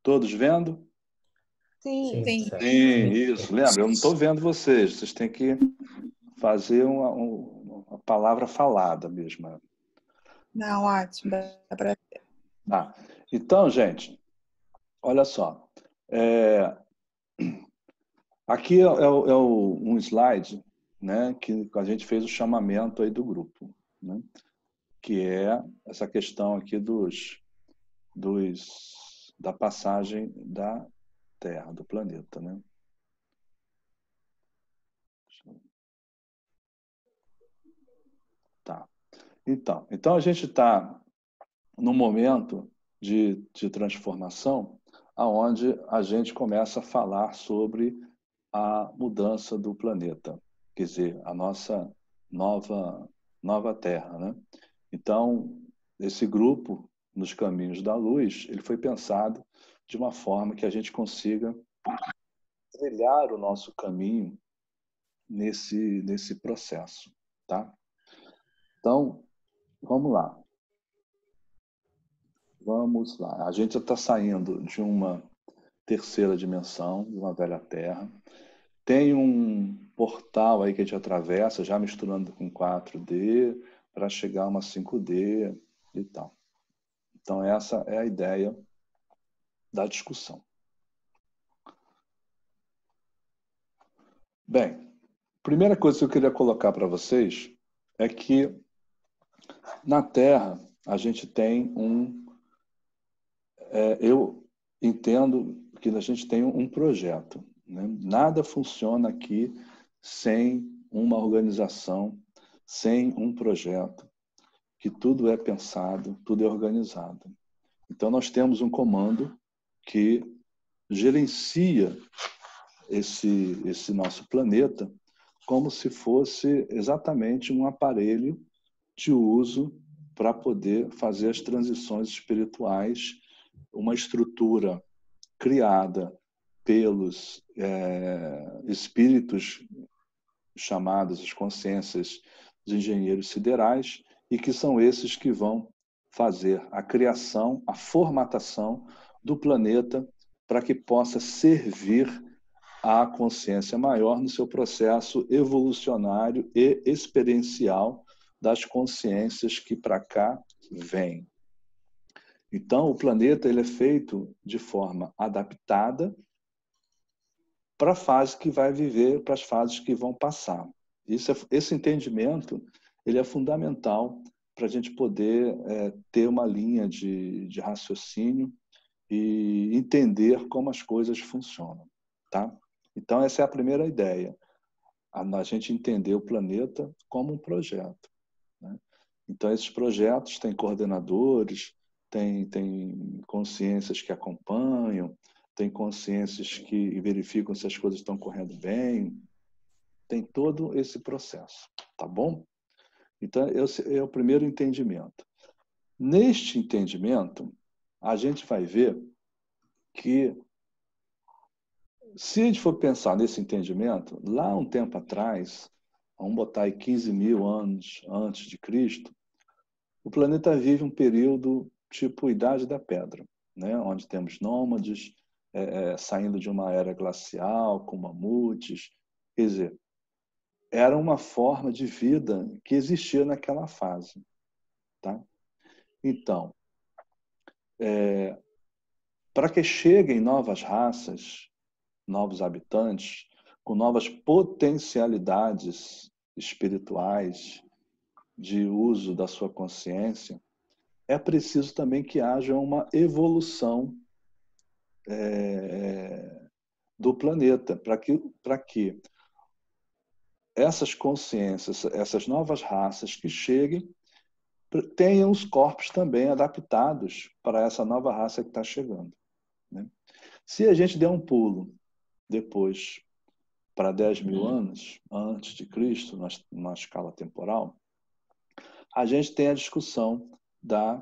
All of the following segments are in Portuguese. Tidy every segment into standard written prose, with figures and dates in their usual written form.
Todos vendo? Sim. Sim, isso. Lembra, eu não estou vendo vocês. Vocês têm que fazer uma palavra falada mesmo. Não, ótimo. Dá pra... Tá. Então, gente, olha só. Aqui um slide, né, que a gente fez o chamamento aí do grupo, né, que é essa questão aqui da passagem da Terra, do planeta, né? Tá. Então a gente está num momento de transformação, aonde a gente começa a falar sobre a mudança do planeta, quer dizer, a nossa nova Terra, né? Então, esse grupo nos Caminhos da Luz, ele foi pensado de uma forma que a gente consiga trilhar o nosso caminho nesse processo, tá? Então, vamos lá. Vamos lá. A gente já está saindo de uma terceira dimensão, de uma velha Terra. Tem um portal aí que a gente atravessa, já misturando com 4D, para chegar a uma 5D e tal. Então, essa é a ideia da discussão. Bem, primeira coisa que eu queria colocar para vocês é que na Terra a gente tem eu entendo que a gente tem um projeto, né? Nada funciona aqui sem uma organização, sem um projeto, que tudo é pensado, tudo é organizado. Então nós temos um comando que gerencia esse nosso planeta como se fosse exatamente um aparelho de uso para poder fazer as transições espirituais, uma estrutura criada pelos espíritos chamados as consciências dos engenheiros siderais, e que são esses que vão fazer a criação, a formatação do planeta para que possa servir à consciência maior no seu processo evolucionário e experiencial das consciências que para cá vêm. Então, o planeta ele é feito de forma adaptada para a fase que vai viver, para as fases que vão passar. Esse entendimento ele é fundamental para a gente poder ter uma linha de raciocínio e entender como as coisas funcionam, tá? Então, essa é a primeira ideia, a gente entender o planeta como um projeto, né? Então, esses projetos têm coordenadores, tem consciências que acompanham, tem consciências que verificam se as coisas estão correndo bem, tem todo esse processo, tá bom? Então, esse é o primeiro entendimento. Neste entendimento, a gente vai ver que, se a gente for pensar nesse entendimento, lá um tempo atrás, vamos botar aí 15 mil anos antes de Cristo, o planeta vive um período tipo Idade da Pedra, né? Onde temos nômades saindo de uma era glacial, com mamutes. Quer dizer, era uma forma de vida que existia naquela fase, tá? Então, para que cheguem novas raças, novos habitantes, com novas potencialidades espirituais de uso da sua consciência, é preciso também que haja uma evolução do planeta, para que essas consciências, essas novas raças que cheguem, tenham os corpos também adaptados para essa nova raça que está chegando, né? Se a gente der um pulo depois para 10 mil anos antes de Cristo, na escala temporal, a gente tem a discussão da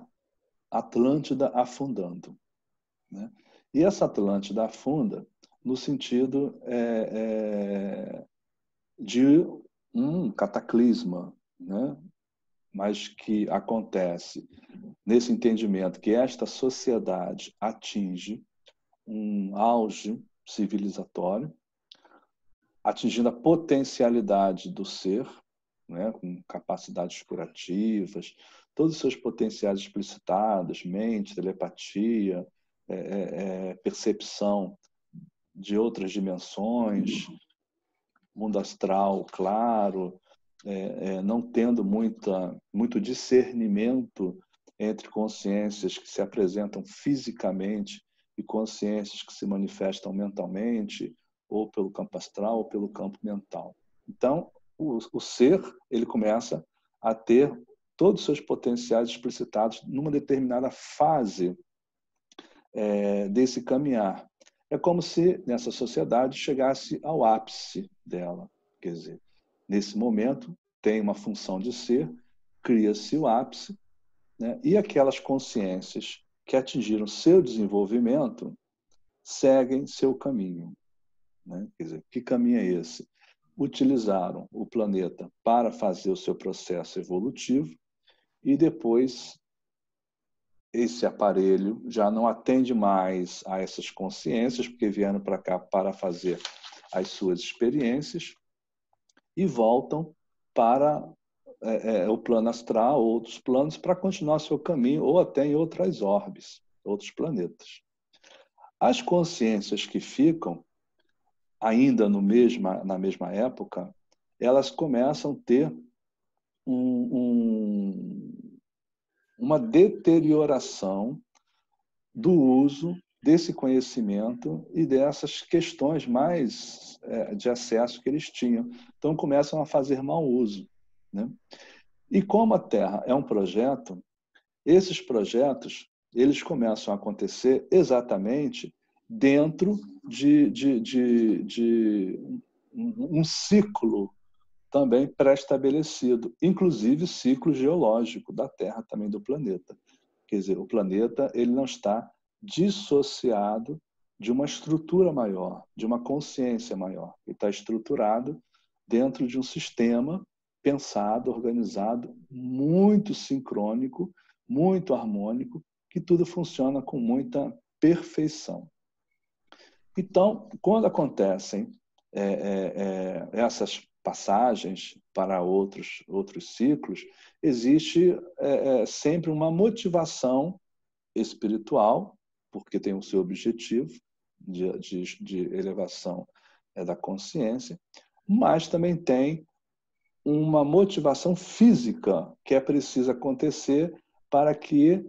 Atlântida afundando, né? E essa Atlântida afunda no sentido de um cataclisma, né? Mas que acontece nesse entendimento que esta sociedade atinge um auge civilizatório, atingindo a potencialidade do ser, né, com capacidades curativas, todos os seus potenciais explicitados, mente, telepatia, percepção de outras dimensões, mundo astral claro, não tendo muito discernimento entre consciências que se apresentam fisicamente e consciências que se manifestam mentalmente, ou pelo campo astral, ou pelo campo mental. Então, o ser, ele começa a ter todos os seus potenciais explicitados numa determinada fase desse caminhar. É como se, nessa sociedade, chegasse ao ápice dela. Quer dizer, nesse momento, tem uma função de ser, cria-se o ápice, né? E aquelas consciências que atingiram seu desenvolvimento seguem seu caminho. Né? Quer dizer, que caminho é esse? Utilizaram o planeta para fazer o seu processo evolutivo e depois esse aparelho já não atende mais a essas consciências, porque vieram para cá para fazer as suas experiências e voltam para o plano astral, outros planos, para continuar seu caminho, ou até em outras orbes, outros planetas. As consciências que ficam, ainda na mesma época, elas começam a ter uma deterioração do uso desse conhecimento e dessas questões mais de acesso que eles tinham. Então, começam a fazer mau uso. Né? E como a Terra é um projeto, esses projetos eles começam a acontecer exatamente dentro de um ciclo também pré-estabelecido, inclusive ciclo geológico da Terra, também do planeta. Quer dizer, o planeta ele não está dissociado de uma estrutura maior, de uma consciência maior. Ele está estruturado dentro de um sistema pensado, organizado, muito sincrônico, muito harmônico, que tudo funciona com muita perfeição. Então, quando acontecem essas passagens para outros ciclos, existe sempre uma motivação espiritual, porque tem o seu objetivo de elevação da consciência, mas também tem uma motivação física que é preciso acontecer para que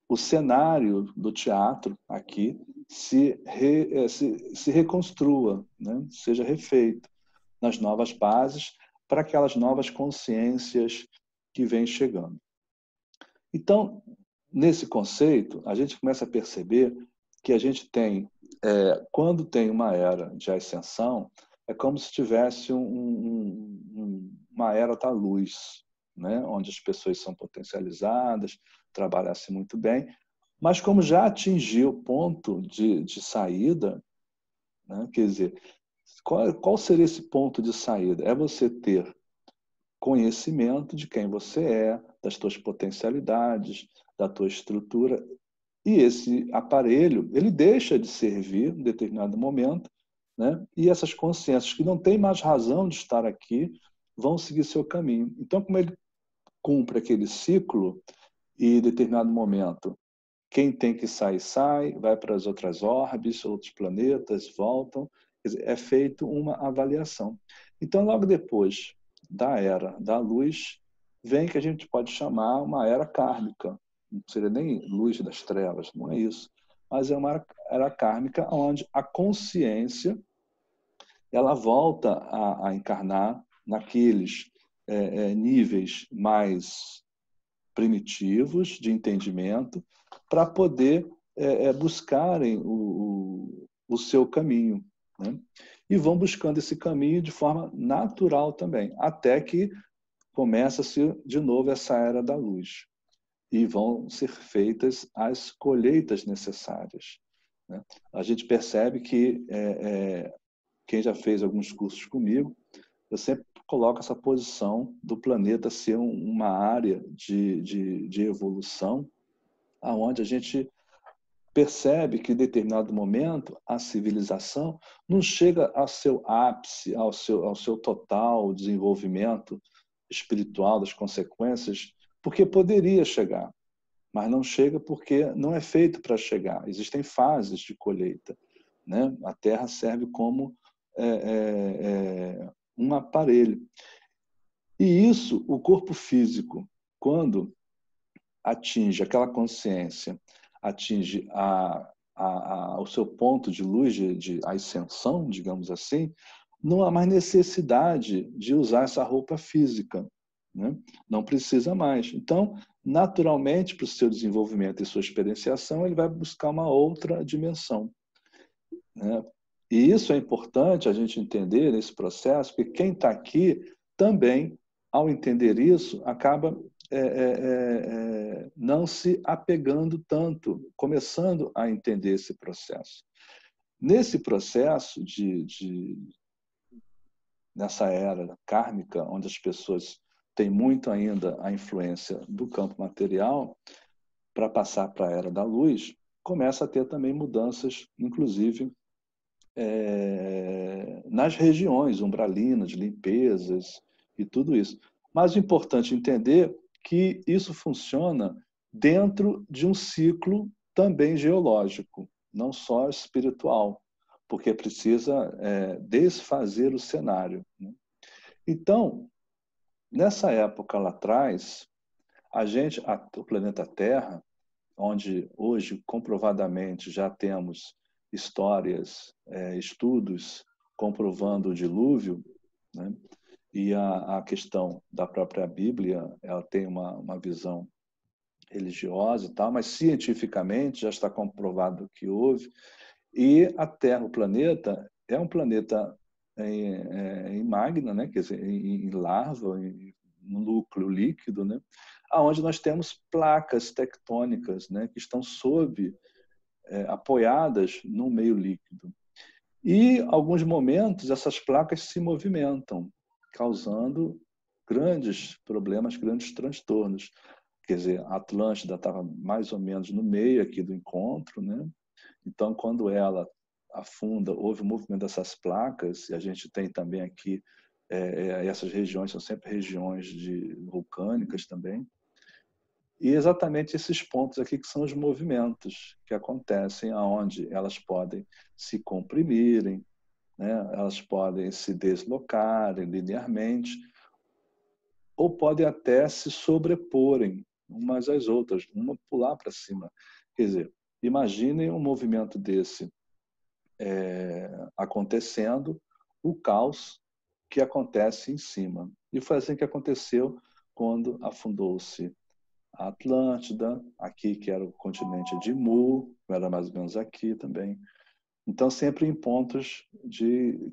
o cenário do teatro aqui se reconstrua, né? Seja refeito nas novas bases para aquelas novas consciências que vêm chegando. Então, nesse conceito, a gente começa a perceber que a gente tem, quando tem uma era de ascensão, é como se tivesse uma era da luz, né? Onde as pessoas são potencializadas, trabalhassem muito bem, mas como já atingiu o ponto de saída, né? Quer dizer, qual seria esse ponto de saída? É você ter conhecimento de quem você é, das tuas potencialidades, da tua estrutura, e esse aparelho ele deixa de servir em determinado momento, né? E essas consciências que não têm mais razão de estar aqui vão seguir seu caminho. Então, como ele cumpre aquele ciclo e em determinado momento quem tem que sair, sai, vai para as outras órbes, outros planetas, voltam. Quer dizer, é feito uma avaliação. Então, logo depois da era da luz, vem que a gente pode chamar uma era kármica. Não seria nem luz das trevas, não é isso. Mas é uma era kármica onde a consciência ela volta a encarnar naqueles níveis mais primitivos de entendimento para poder buscarem o seu caminho. Né? E vão buscando esse caminho de forma natural também, até que começa-se de novo essa era da luz. E vão ser feitas as colheitas necessárias. Né? A gente percebe que quem já fez alguns cursos comigo, eu sempre coloco essa posição do planeta ser uma área de evolução, aonde a gente percebe que, em determinado momento, a civilização não chega ao seu ápice, ao seu total desenvolvimento espiritual, das consequências, porque poderia chegar, mas não chega porque não é feito para chegar. Existem fases de colheita, né? A Terra serve como um aparelho. E isso, o corpo físico, quando atinge aquela consciência, atinge o seu ponto de luz, de ascensão, digamos assim, não há mais necessidade de usar essa roupa física, né? Não precisa mais. Então, naturalmente, para o seu desenvolvimento e sua experienciação, ele vai buscar uma outra dimensão, né? E isso é importante a gente entender nesse processo, porque quem está aqui também, ao entender isso, acaba não se apegando tanto, começando a entender esse processo. Nesse processo nessa era kármica, onde as pessoas têm muito ainda a influência do campo material, para passar para a era da luz, começa a ter também mudanças, inclusive, nas regiões umbralinas, limpezas e tudo isso. Mas é importante entender que isso funciona dentro de um ciclo também geológico, não só espiritual, porque precisa desfazer o cenário, né? Então, nessa época lá atrás, o planeta Terra, onde hoje comprovadamente já temos histórias, estudos comprovando o dilúvio, né? E a questão da própria Bíblia, ela tem uma visão religiosa e tal, mas cientificamente já está comprovado que houve. E a Terra, o planeta, é um planeta em magma, né? Quer dizer, em larva, no núcleo líquido, né? Aonde nós temos placas tectônicas, né? Que estão apoiadas no meio líquido. E, em alguns momentos, essas placas se movimentam, causando grandes problemas, grandes transtornos. Quer dizer, a Atlântida estava mais ou menos no meio aqui do encontro, né? Então, quando ela afunda, houve o movimento dessas placas, e a gente tem também aqui, essas regiões são sempre regiões vulcânicas também, e exatamente esses pontos aqui que são os movimentos que acontecem, aonde elas podem se comprimirem, né? Elas podem se deslocarem linearmente, ou podem até se sobreporem umas às outras, uma pular para cima. Quer dizer, imaginem um movimento desse acontecendo, o caos que acontece em cima. E foi assim que aconteceu quando afundou-se a Atlântida, aqui que era o continente de Mu, era mais ou menos aqui também. Então, sempre em pontos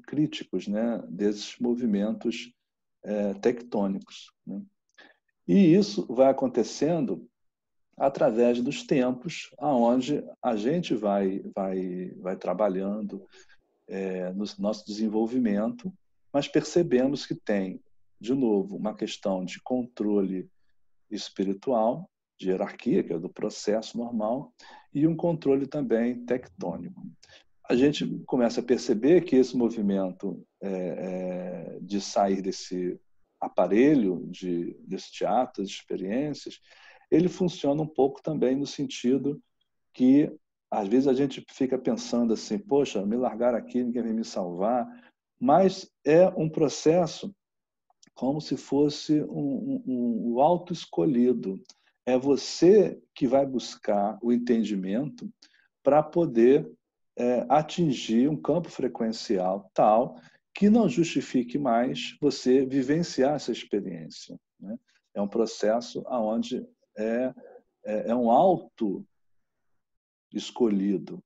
críticos, né, desses movimentos tectônicos, né? E isso vai acontecendo através dos tempos, aonde a gente vai trabalhando no nosso desenvolvimento, mas percebemos que tem, de novo, uma questão de controle espiritual, de hierarquia, que é do processo normal, e um controle também tectônico. A gente começa a perceber que esse movimento de sair desse aparelho, desse teatro, das experiências, ele funciona um pouco também no sentido que, às vezes, a gente fica pensando assim, poxa, me largaram aqui, ninguém vai me salvar, mas é um processo como se fosse o auto-escolhido. É você que vai buscar o entendimento para poder atingir um campo frequencial tal que não justifique mais você vivenciar essa experiência, né? É um processo onde é um auto escolhido.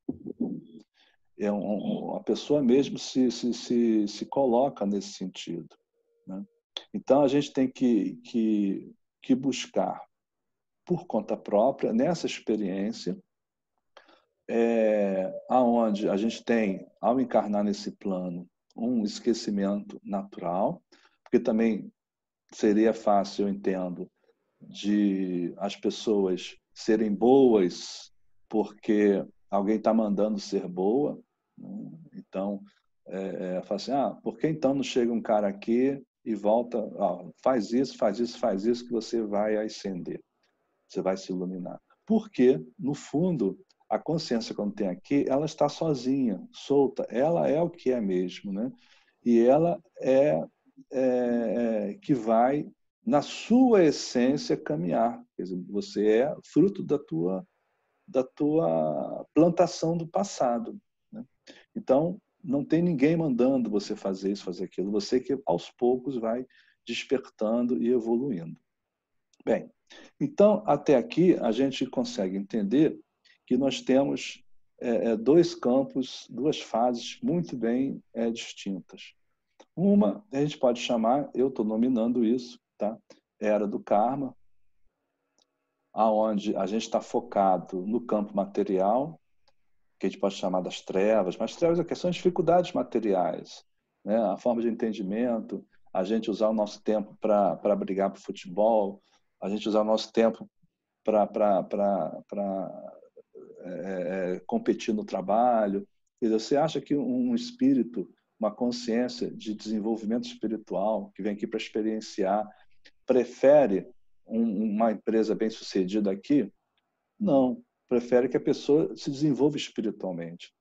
A pessoa mesmo se coloca nesse sentido, né? Então, a gente tem que buscar, por conta própria, nessa experiência, aonde a gente tem, ao encarnar nesse plano, um esquecimento natural, porque também seria fácil, eu entendo, de as pessoas serem boas porque alguém está mandando ser boa, né? Então, fala assim, por que então não chega um cara aqui e volta, faz isso, faz isso, faz isso, que você vai ascender, você vai se iluminar. Porque, no fundo, a consciência, quando tem aqui, ela está sozinha, solta, ela é o que é mesmo, né? E ela que vai, na sua essência, caminhar. Quer dizer, você é fruto da tua plantação do passado, né? Então, não tem ninguém mandando você fazer isso, fazer aquilo. Você que, aos poucos, vai despertando e evoluindo. Bem, então, até aqui, a gente consegue entender que nós temos dois campos, duas fases muito bem distintas. Uma, a gente pode chamar, eu estou nominando isso, tá? Era do karma, aonde a gente está focado no campo material, que a gente pode chamar das trevas, mas trevas aqui são as dificuldades materiais, né? A forma de entendimento, a gente usar o nosso tempo para brigar para o futebol, a gente usar o nosso tempo para competir no trabalho. Quer dizer, você acha que um espírito, uma consciência de desenvolvimento espiritual, que vem aqui para experienciar, prefere uma empresa bem-sucedida aqui? Não, prefere que a pessoa se desenvolva espiritualmente.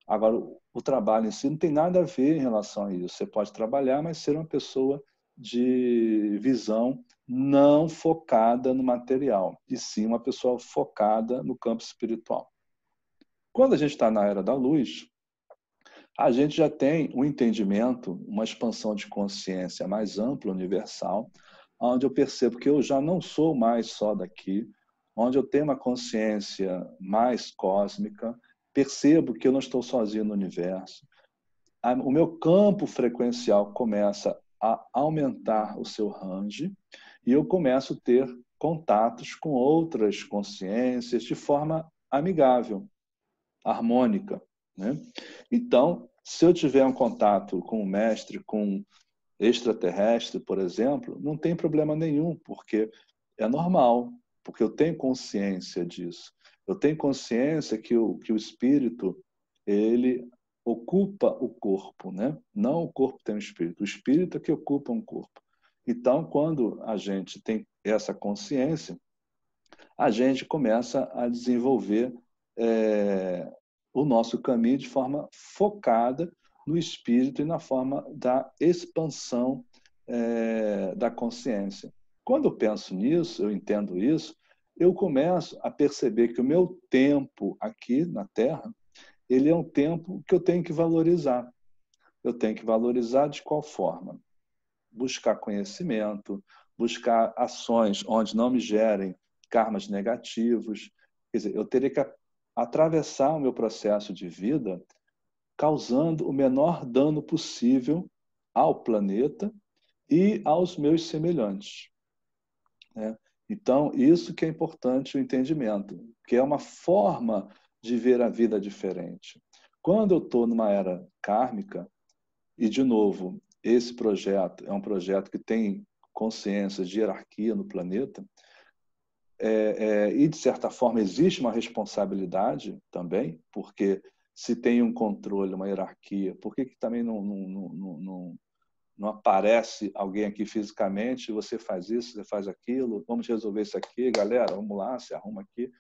Agora, o trabalho em si não tem nada a ver em relação a isso. Você pode trabalhar, mas ser uma pessoa de visão não focada no material, e sim uma pessoa focada no campo espiritual. Quando a gente está na era da luz, a gente já tem um entendimento, uma expansão de consciência mais ampla, universal, onde eu percebo que eu já não sou mais só daqui, onde eu tenho uma consciência mais cósmica, percebo que eu não estou sozinho no universo. O meu campo frequencial começa a aumentar o seu range e eu começo a ter contatos com outras consciências de forma amigável, harmônica, né? Então, se eu tiver um contato com o mestre, com extraterrestre, por exemplo, não tem problema nenhum, porque é normal, porque eu tenho consciência disso. Eu tenho consciência que o espírito, ele ocupa o corpo, né? Não o corpo tem um espírito, o espírito é que ocupa um corpo. Então, quando a gente tem essa consciência, a gente começa a desenvolver o nosso caminho de forma focada no espírito e na forma da expansão da consciência. Quando eu penso nisso, eu entendo isso, eu começo a perceber que o meu tempo aqui na Terra, ele é um tempo que eu tenho que valorizar. Eu tenho que valorizar de qual forma? Buscar conhecimento, buscar ações onde não me gerem karmas negativos. Quer dizer, eu teria que atravessar o meu processo de vida causando o menor dano possível ao planeta e aos meus semelhantes, né? Então, isso que é importante o entendimento, que é uma forma de ver a vida diferente. Quando eu estou numa era kármica, e, de novo, esse projeto é um projeto que tem consciência de hierarquia no planeta, e, de certa forma, existe uma responsabilidade também, porque se tem um controle, uma hierarquia, por que também não aparece alguém aqui fisicamente, você faz isso, você faz aquilo, vamos resolver isso aqui, galera, vamos lá, se arruma aqui.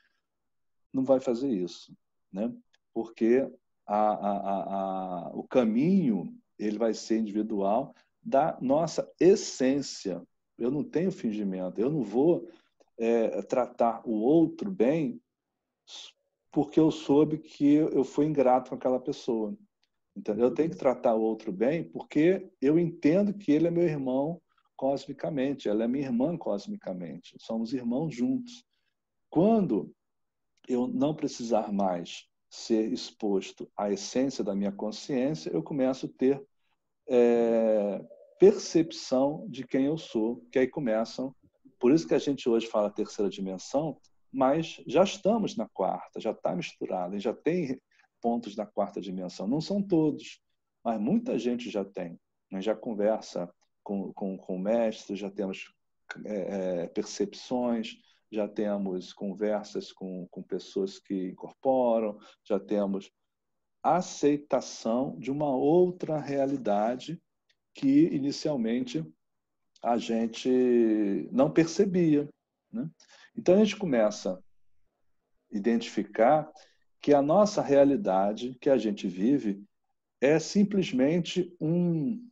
Não vai fazer isso, né? Porque o caminho ele vai ser individual da nossa essência. Eu não tenho fingimento, eu não vou tratar o outro bem porque eu soube que eu fui ingrato com aquela pessoa. Então, eu tenho que tratar o outro bem porque eu entendo que ele é meu irmão cosmicamente, ela é minha irmã cosmicamente. Somos irmãos juntos. Quando eu não precisar mais ser exposto à essência da minha consciência, eu começo a ter percepção de quem eu sou, que aí começam. Por isso que a gente hoje fala terceira dimensão, mas já estamos na quarta, já está misturado, já tem pontos da quarta dimensão. Não são todos, mas muita gente já tem. A gente já conversa com o mestre, já temos percepções, já temos conversas com pessoas que incorporam, já temos aceitação de uma outra realidade que inicialmente a gente não percebia, né? Então a gente começa a identificar que a nossa realidade que a gente vive é simplesmente um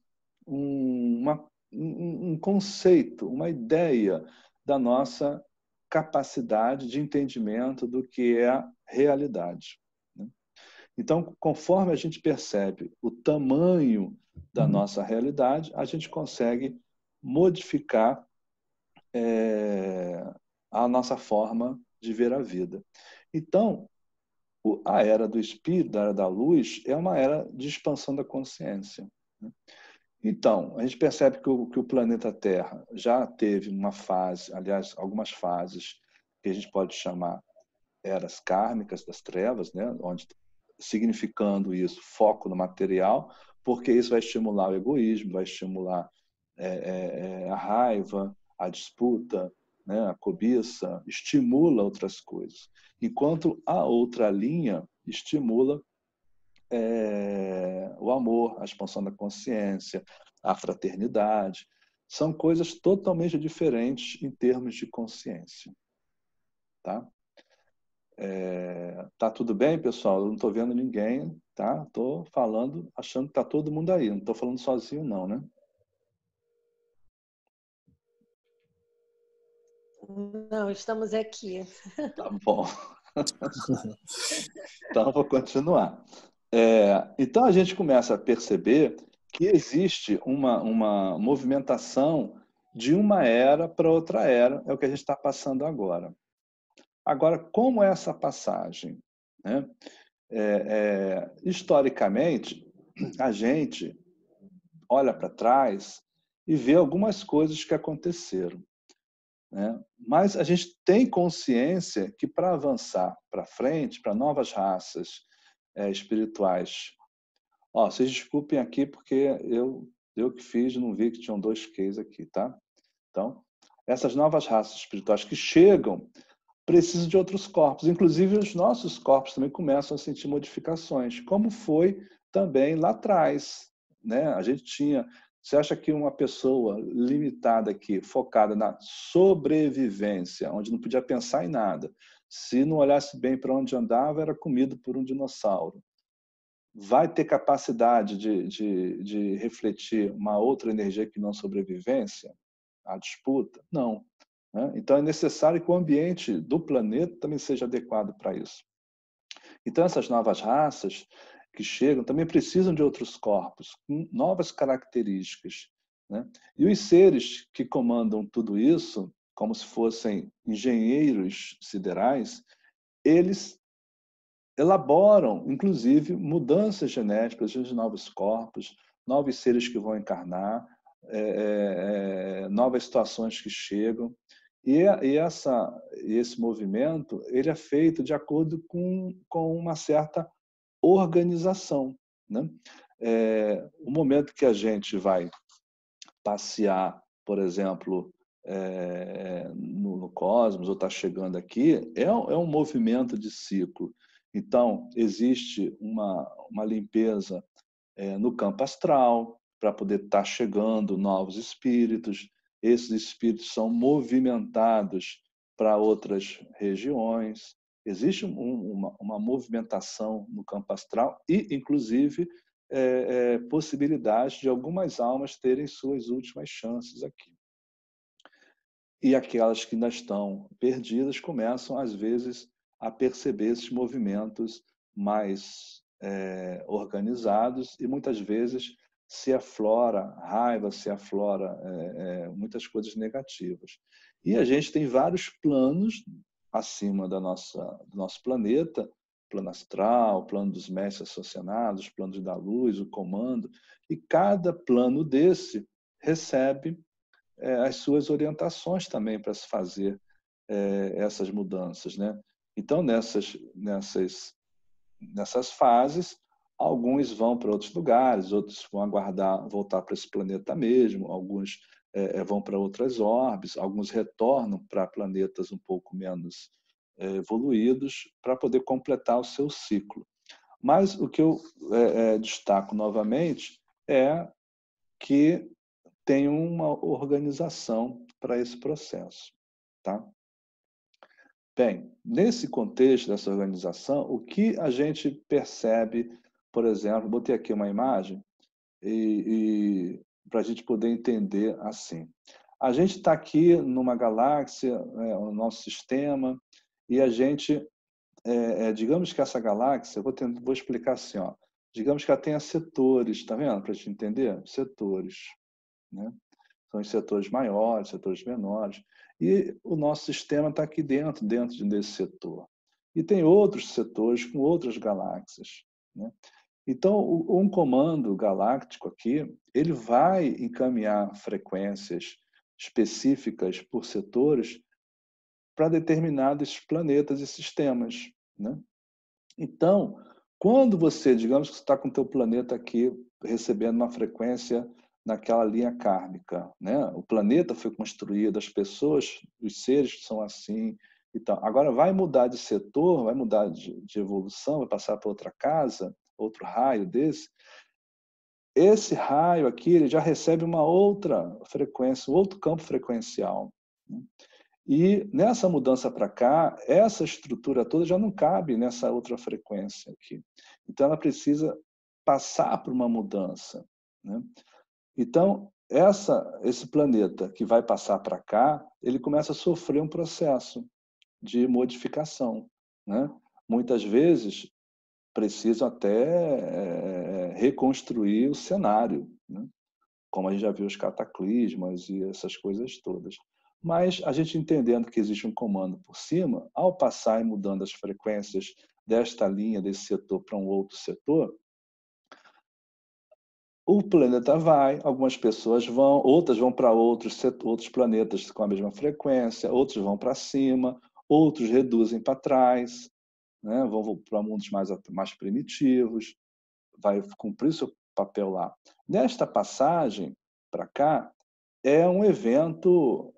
conceito, uma ideia da nossa capacidade de entendimento do que é a realidade, né? Então, conforme a gente percebe o tamanho da nossa realidade, a gente consegue modificar a nossa forma de ver a vida. Então, a era do espírito, a era da luz, é uma era de expansão da consciência, né? Então, a gente percebe que o planeta Terra já teve uma fase, aliás, algumas fases que a gente pode chamar eras kármicas das trevas, né? Onde, significando isso, foco no material, porque isso vai estimular o egoísmo, vai estimular a raiva, a disputa, né? A cobiça, estimula outras coisas. Enquanto a outra linha estimula o amor, a expansão da consciência, a fraternidade. São coisas totalmente diferentes em termos de consciência. Tá? Tá tudo bem, pessoal? Eu não estou vendo ninguém, tá? Estou falando, achando que está todo mundo aí. Não estou falando sozinho, não, né? Não, estamos aqui. Tá bom. Então, eu vou continuar. Então, a gente começa a perceber que existe uma movimentação de uma era para outra era, é o que a gente está passando agora. Agora, como é essa passagem, né? Historicamente, a gente olha para trás e vê algumas coisas que aconteceram, né? Mas a gente tem consciência que para avançar para frente, para novas raças espirituais. Vocês desculpem aqui porque eu que fiz, não vi que tinham 2 Qs aqui, tá? Então, essas novas raças espirituais que chegam precisam de outros corpos. Inclusive, os nossos corpos também começam a sentir modificações, como foi também lá atrás, né? A gente tinha... Você acha que uma pessoa limitada aqui, focada na sobrevivência, onde não podia pensar em nada, se não olhasse bem para onde andava, era comido por um dinossauro, vai ter capacidade de refletir uma outra energia que não sobrevivência? A disputa? Não, né? Então, é necessário que o ambiente do planeta também seja adequado para isso. Então, essas novas raças que chegam também precisam de outros corpos, com novas características, né? E os seres que comandam tudo isso, como se fossem engenheiros siderais, eles elaboram, inclusive, mudanças genéticas de novos corpos, novos seres que vão encarnar, novas situações que chegam. Esse movimento ele é feito de acordo com uma certa organização, né? O momento que a gente vai passear, por exemplo, no cosmos, ou está chegando aqui, é um movimento de ciclo. Então, existe uma limpeza no campo astral, para poder estar chegando novos espíritos. Esses espíritos são movimentados para outras regiões. Existe uma movimentação no campo astral e, inclusive, possibilidade de algumas almas terem suas últimas chances aqui. E aquelas que ainda estão perdidas começam, às vezes, a perceber esses movimentos mais organizados e, muitas vezes, se aflora raiva, se aflora muitas coisas negativas. E a gente tem vários planos acima do nosso planeta, plano astral, plano dos mestres ascensionados, planos da luz, o comando, e cada plano desse recebe as suas orientações também para se fazer essas mudanças, né? Então, nessas fases, alguns vão para outros lugares, outros vão aguardar voltar para esse planeta mesmo, alguns vão para outras órbitas, alguns retornam para planetas um pouco menos evoluídos para poder completar o seu ciclo. Mas o que eu destaco novamente é que tem uma organização para esse processo. Tá? Bem, nesse contexto dessa organização, o que a gente percebe, por exemplo, botei aqui uma imagem para a gente poder entender assim. A gente está aqui numa galáxia, o nosso sistema, e a gente, digamos que essa galáxia, vou explicar assim, ó, digamos que ela tenha setores, está vendo? Para a gente entender? Setores, né? São os setores maiores, setores menores. E o nosso sistema está aqui dentro desse setor. E tem outros setores com outras galáxias, né? Então, um comando galáctico aqui, ele vai encaminhar frequências específicas por setores para determinados planetas e sistemas, né? Então, quando você, digamos que você está com o teu planeta aqui recebendo uma frequência naquela linha kármica, né? O planeta foi construído, as pessoas, os seres são assim e tal. Agora vai mudar de setor, vai mudar de evolução, vai passar para outra casa, outro raio desse. Esse raio aqui ele já recebe uma outra frequência, um outro campo frequencial, né? E nessa mudança para cá, essa estrutura toda já não cabe nessa outra frequência aqui. Então, ela precisa passar por uma mudança, né? Então, esse planeta que vai passar para cá, ele começa a sofrer um processo de modificação, né? Muitas vezes, precisam até reconstruir o cenário, né? Como a gente já viu os cataclismas e essas coisas todas. Mas a gente entendendo que existe um comando por cima, ao passar e mudando as frequências desta linha, desse setor para um outro setor, o planeta vai, algumas pessoas vão, outras vão para outros planetas com a mesma frequência, outros vão para cima, outros reduzem para trás, né? Vão para mundos mais primitivos, vai cumprir seu papel lá. Nesta passagem para cá, é um evento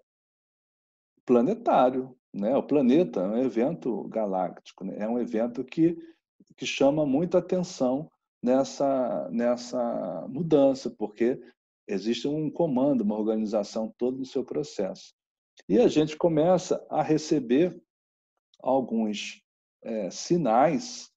planetário, né? O planeta é um evento galáctico, né? É um evento que chama muita atenção nessa mudança, porque existe um comando, uma organização todo no seu processo. E a gente começa a receber alguns sinais.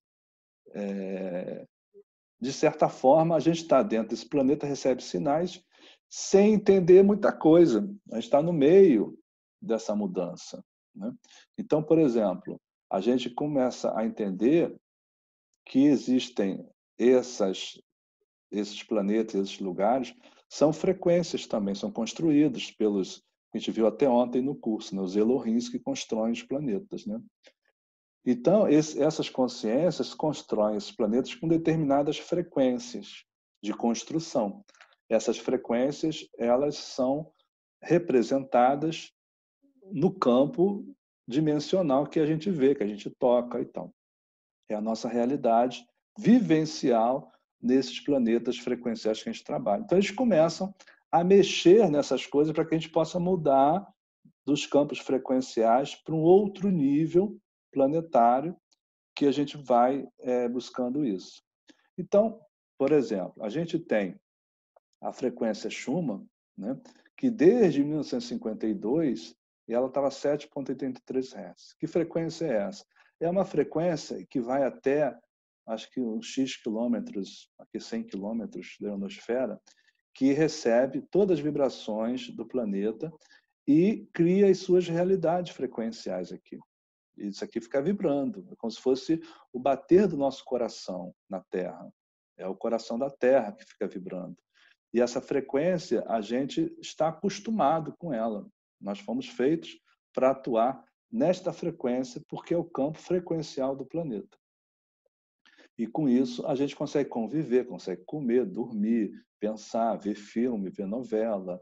De certa forma, a gente está dentro desse planeta, recebe sinais sem entender muita coisa. A gente está no meio dessa mudança, né? Então, por exemplo, a gente começa a entender que existem esses planetas, esses lugares, são frequências também, são construídos pelos, a gente viu até ontem no curso, né, os Elohims que constroem os planetas, né? Então, essas consciências constroem esses planetas com determinadas frequências de construção. Essas frequências, elas são representadas no campo dimensional que a gente vê, que a gente toca e tal. É a nossa realidade vivencial nesses planetas frequenciais que a gente trabalha. Então, eles começam a mexer nessas coisas para que a gente possa mudar dos campos frequenciais para um outro nível planetário que a gente vai buscando isso. Então, por exemplo, a gente tem a frequência Schumann, né, que desde 1952 ela estava 7,83 Hz. Que frequência é essa? É uma frequência que vai até, acho que uns X quilômetros, aqui 100 quilômetros da ionosfera, que recebe todas as vibrações do planeta e cria as suas realidades frequenciais aqui. Isso aqui fica vibrando, é como se fosse o bater do nosso coração na Terra. É o coração da Terra que fica vibrando. E essa frequência, a gente está acostumado com ela. Nós fomos feitos para atuar nesta frequência, porque é o campo frequencial do planeta. E com isso, a gente consegue conviver, consegue comer, dormir, pensar, ver filme, ver novela,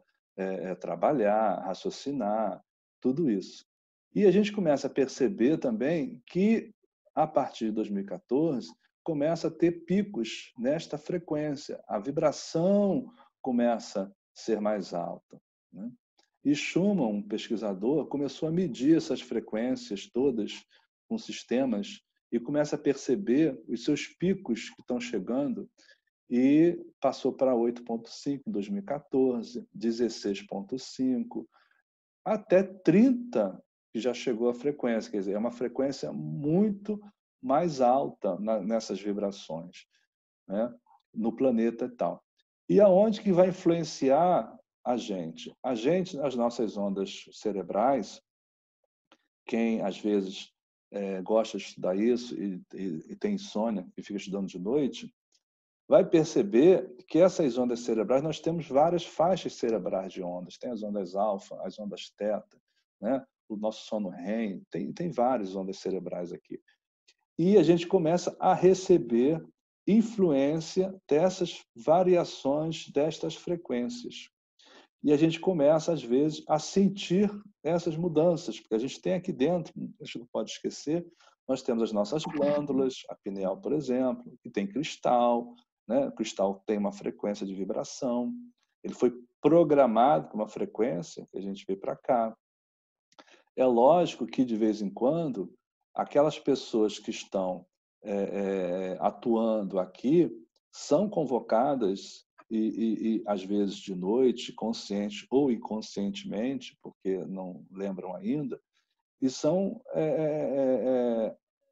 trabalhar, raciocinar, tudo isso. E a gente começa a perceber também que, a partir de 2014, começa a ter picos nesta frequência. A vibração começa a ser mais alta, né? E Schumann, um pesquisador, começou a medir essas frequências todas com sistemas e começa a perceber os seus picos que estão chegando e passou para 8,5 em 2014, 16,5, até 30, que já chegou a frequência. Quer dizer, é uma frequência muito mais alta nessas vibrações, né? No planeta e tal. E aonde que vai influenciar a gente? A gente, as nossas ondas cerebrais, quem às vezes gosta de estudar isso e tem insônia e fica estudando de noite, vai perceber que essas ondas cerebrais, nós temos várias faixas cerebrais de ondas. Tem as ondas alfa, as ondas teta, né? O nosso sono REM, tem várias ondas cerebrais aqui. E a gente começa a receber influência dessas variações destas frequências. E a gente começa, às vezes, a sentir essas mudanças, porque a gente tem aqui dentro, a gente não pode esquecer, nós temos as nossas glândulas, a pineal, por exemplo, que tem cristal, né? O cristal tem uma frequência de vibração, ele foi programado com uma frequência que a gente vê para cá. É lógico que, de vez em quando, aquelas pessoas que estão atuando aqui são convocadas e, às vezes, de noite, consciente ou inconscientemente, porque não lembram ainda, e são,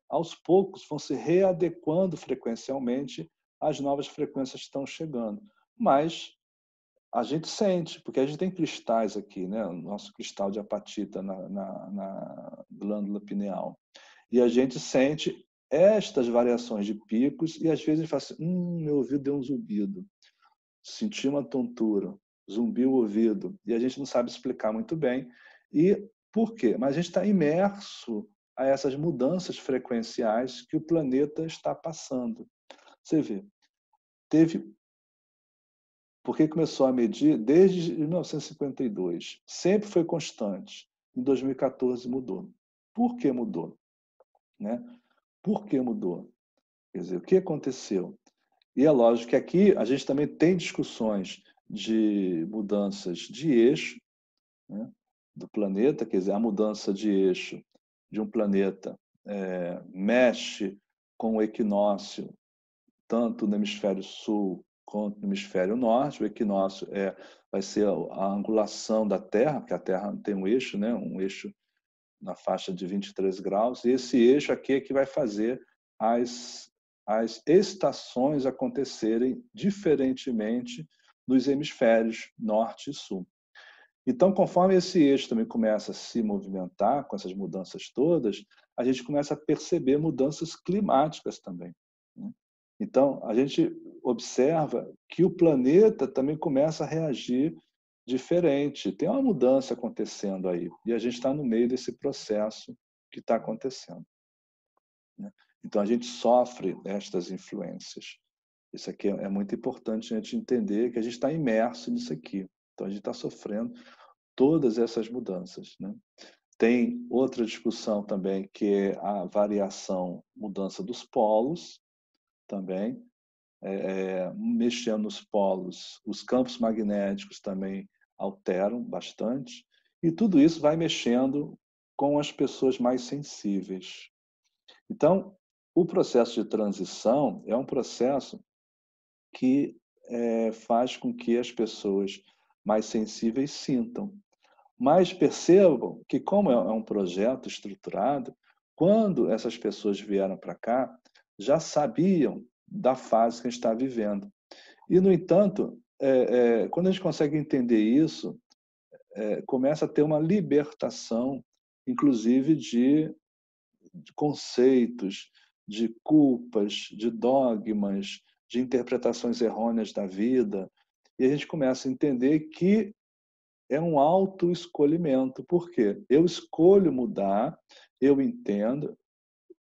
aos poucos, vão se readequando frequencialmente às novas frequências que estão chegando. Mas a gente sente, porque a gente tem cristais aqui, né? O nosso cristal de apatita na glândula pineal. E a gente sente estas variações de picos e às vezes a gente fala assim, meu ouvido deu um zumbido, senti uma tontura, zumbiu o ouvido. E a gente não sabe explicar muito bem. E por quê? Mas a gente está imerso a essas mudanças frequenciais que o planeta está passando. Você vê, teve... Porque começou a medir desde 1952. Sempre foi constante. Em 2014 mudou. Por que mudou? Né? Por que mudou? Quer dizer, o que aconteceu? E é lógico que aqui a gente também tem discussões de mudanças de eixo, né, do planeta, quer dizer, a mudança de eixo de um planeta mexe com o equinócio, tanto no hemisfério sul quanto no hemisfério norte. O equinócio vai ser a angulação da Terra, porque a Terra tem um eixo, né, um eixo na faixa de 23 graus, e esse eixo aqui é que vai fazer as estações acontecerem diferentemente nos hemisférios norte e sul. Então, conforme esse eixo também começa a se movimentar com essas mudanças todas, a gente começa a perceber mudanças climáticas também, né? Então, a gente observa que o planeta também começa a reagir diferente. Tem uma mudança acontecendo aí. E a gente está no meio desse processo que está acontecendo, né? Então, a gente sofre estas influências. Isso aqui é muito importante a gente entender que a gente está imerso nisso aqui. Então, a gente está sofrendo todas essas mudanças, né? Tem outra discussão também, que é a variação, mudança dos polos, também. Mexendo nos polos, os campos magnéticos também alteram bastante, e tudo isso vai mexendo com as pessoas mais sensíveis. Então, o processo de transição é um processo que faz com que as pessoas mais sensíveis sintam. Mas percebam que, como é um projeto estruturado, quando essas pessoas vieram para cá, já sabiam da fase que a gente está vivendo. E, no entanto, quando a gente consegue entender isso, começa a ter uma libertação, inclusive de conceitos, de culpas, de dogmas, de interpretações errôneas da vida. E a gente começa a entender que é um autoescolhimento. Por quê? Eu escolho mudar, eu entendo.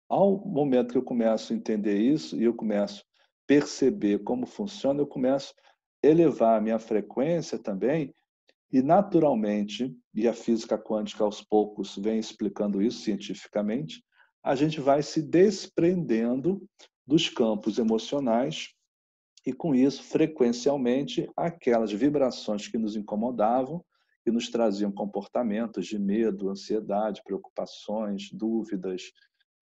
Ao momento que eu começo a entender isso e eu começo a perceber como funciona, eu começo a elevar a minha frequência também e, naturalmente, e a física quântica aos poucos vem explicando isso cientificamente, a gente vai se desprendendo dos campos emocionais e, com isso, frequencialmente, aquelas vibrações que nos incomodavam, que nos traziam comportamentos de medo, ansiedade, preocupações, dúvidas,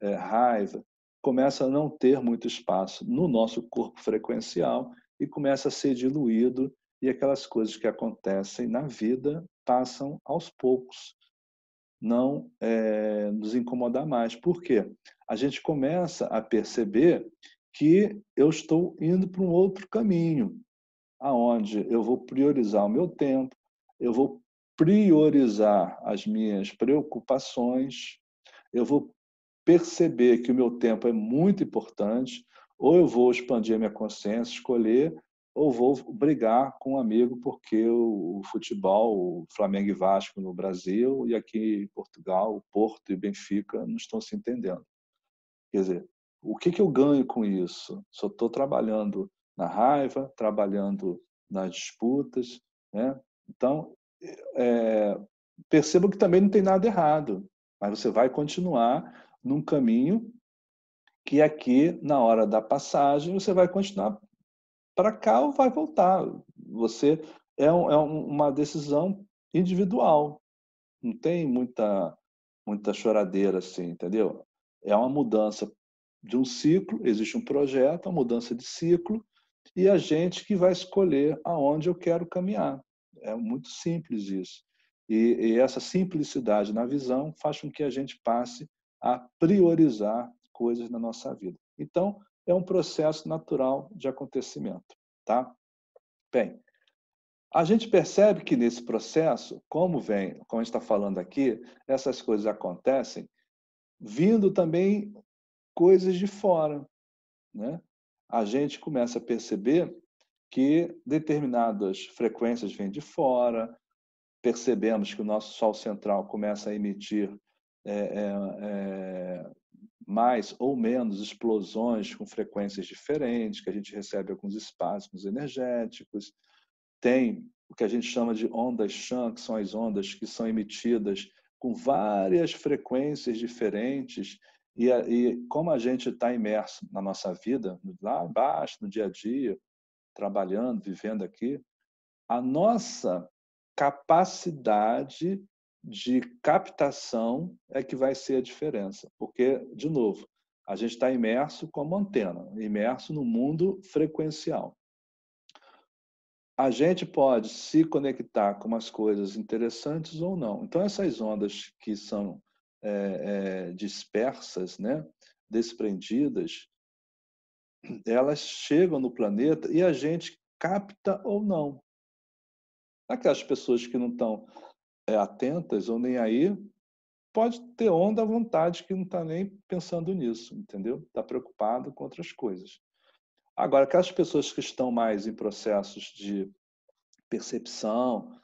raiva, começa a não ter muito espaço no nosso corpo frequencial e começa a ser diluído, e aquelas coisas que acontecem na vida passam aos poucos, não nos incomodar mais. Por quê? A gente começa a perceber que eu estou indo para um outro caminho, aonde eu vou priorizar o meu tempo, eu vou priorizar as minhas preocupações, eu vou perceber que o meu tempo é muito importante, ou eu vou expandir a minha consciência, escolher, ou vou brigar com um amigo porque o futebol, o Flamengo e Vasco no Brasil e aqui em Portugal, o Porto e Benfica não estão se entendendo. Quer dizer, o que eu ganho com isso? Só estou trabalhando na raiva, trabalhando nas disputas, né? Então, perceba que também não tem nada errado, mas você vai continuar num caminho que aqui, na hora da passagem, você vai continuar para cá ou vai voltar. Você uma decisão individual, não tem muita choradeira assim, entendeu? É uma mudança de um ciclo, existe um projeto, uma mudança de ciclo, e a gente que vai escolher aonde eu quero caminhar. É muito simples isso. E essa simplicidade na visão faz com que a gente passe a priorizar coisas na nossa vida. Então, é um processo natural de acontecimento, tá? Bem, a gente percebe que nesse processo, como a gente está falando aqui, essas coisas acontecem vindo também coisas de fora, né? A gente começa a perceber que determinadas frequências vêm de fora, percebemos que o nosso Sol central começa a emitir mais ou menos explosões com frequências diferentes, que a gente recebe alguns espasmos energéticos. Tem o que a gente chama de ondas Chan, que são as ondas que são emitidas com várias frequências diferentes, e como a gente está imerso na nossa vida, lá embaixo, no dia a dia, trabalhando, vivendo aqui, a nossa capacidade de captação é que vai ser a diferença. Porque, de novo, a gente está imerso como antena, imerso no mundo frequencial. A gente pode se conectar com umas coisas interessantes ou não. Então, essas ondas que são dispersas, né, desprendidas, elas chegam no planeta e a gente capta ou não. Aquelas pessoas que não estão atentas ou nem aí, pode ter onda à vontade que não está nem pensando nisso, entendeu? Está preocupado com outras coisas. Agora, aquelas pessoas que estão mais em processos de percepção,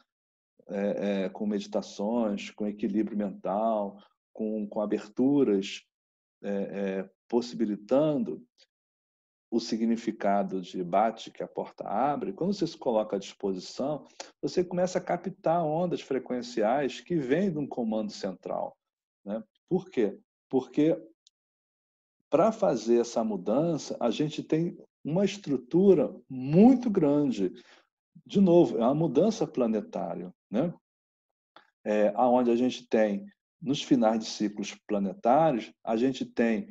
com meditações, com equilíbrio mental, com aberturas, possibilitando o significado de bate que a porta abre, quando você se coloca à disposição, você começa a captar ondas frequenciais que vêm de um comando central, né? Por quê? Porque para fazer essa mudança, a gente tem uma estrutura muito grande. De novo, é uma mudança planetária, né? Onde a gente tem, nos finais de ciclos planetários, a gente tem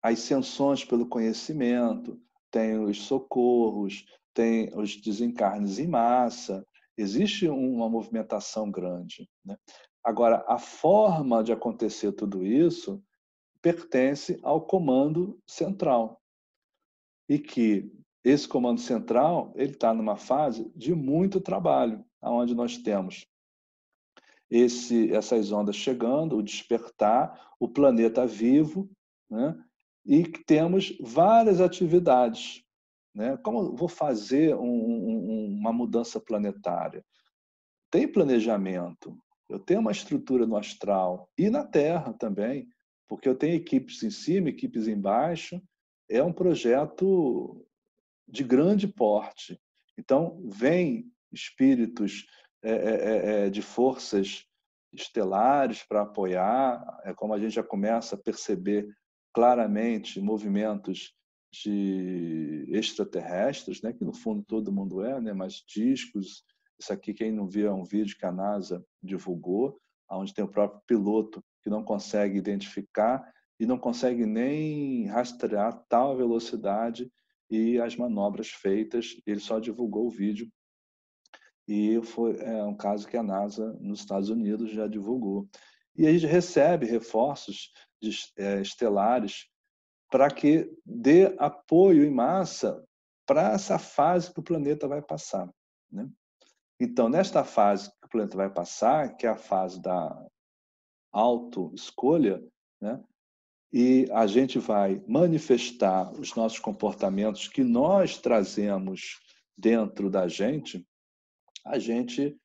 as ascensões pelo conhecimento, tem os socorros, tem os desencarnes em massa, existe uma movimentação grande, né? Agora, a forma de acontecer tudo isso pertence ao comando central. E que esse comando central ele está numa fase de muito trabalho, onde nós temos essas ondas chegando, o despertar, o planeta vivo, né? E que temos várias atividades, né? Como eu vou fazer uma mudança planetária? Tem planejamento, eu tenho uma estrutura no astral e na Terra também, porque eu tenho equipes em cima, equipes embaixo, é um projeto de grande porte. Então, vem espíritos de forças estelares para apoiar, como a gente já começa a perceber claramente movimentos de extraterrestres, né, que no fundo todo mundo né, mas discos Isso aqui, quem não viu, é um vídeo que a NASA divulgou, onde tem o próprio piloto que não consegue identificar e não consegue nem rastrear tal velocidade e as manobras feitas. Ele só divulgou o vídeo. E é um caso que a NASA, nos Estados Unidos, já divulgou. E a gente recebe reforços estelares para que dê apoio em massa para essa fase que o planeta vai passar, né? Então, nesta fase que o planeta vai passar, que é a fase da autoescolha, né? E a gente vai manifestar os nossos comportamentos que nós trazemos dentro da gente, a gente,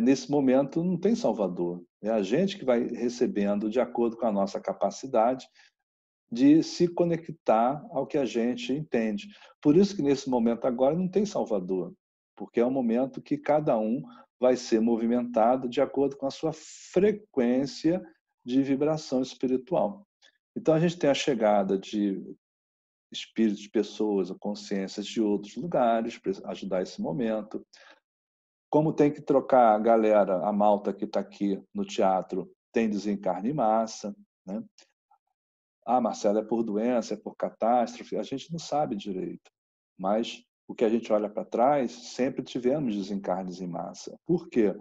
nesse momento, não tem salvador. É a gente que vai recebendo de acordo com a nossa capacidade de se conectar ao que a gente entende. Por isso que nesse momento agora não tem salvador, porque é um momento que cada um vai ser movimentado de acordo com a sua frequência de vibração espiritual. Então a gente tem a chegada de espíritos, de pessoas, consciências de outros lugares para ajudar esse momento. Como tem que trocar a galera, a malta que está aqui no teatro, tem desencarne em massa, né? Ah, Marcelo, é por doença, é por catástrofe, a gente não sabe direito. Mas o que a gente olha para trás, sempre tivemos desencarnes em massa. Por quê?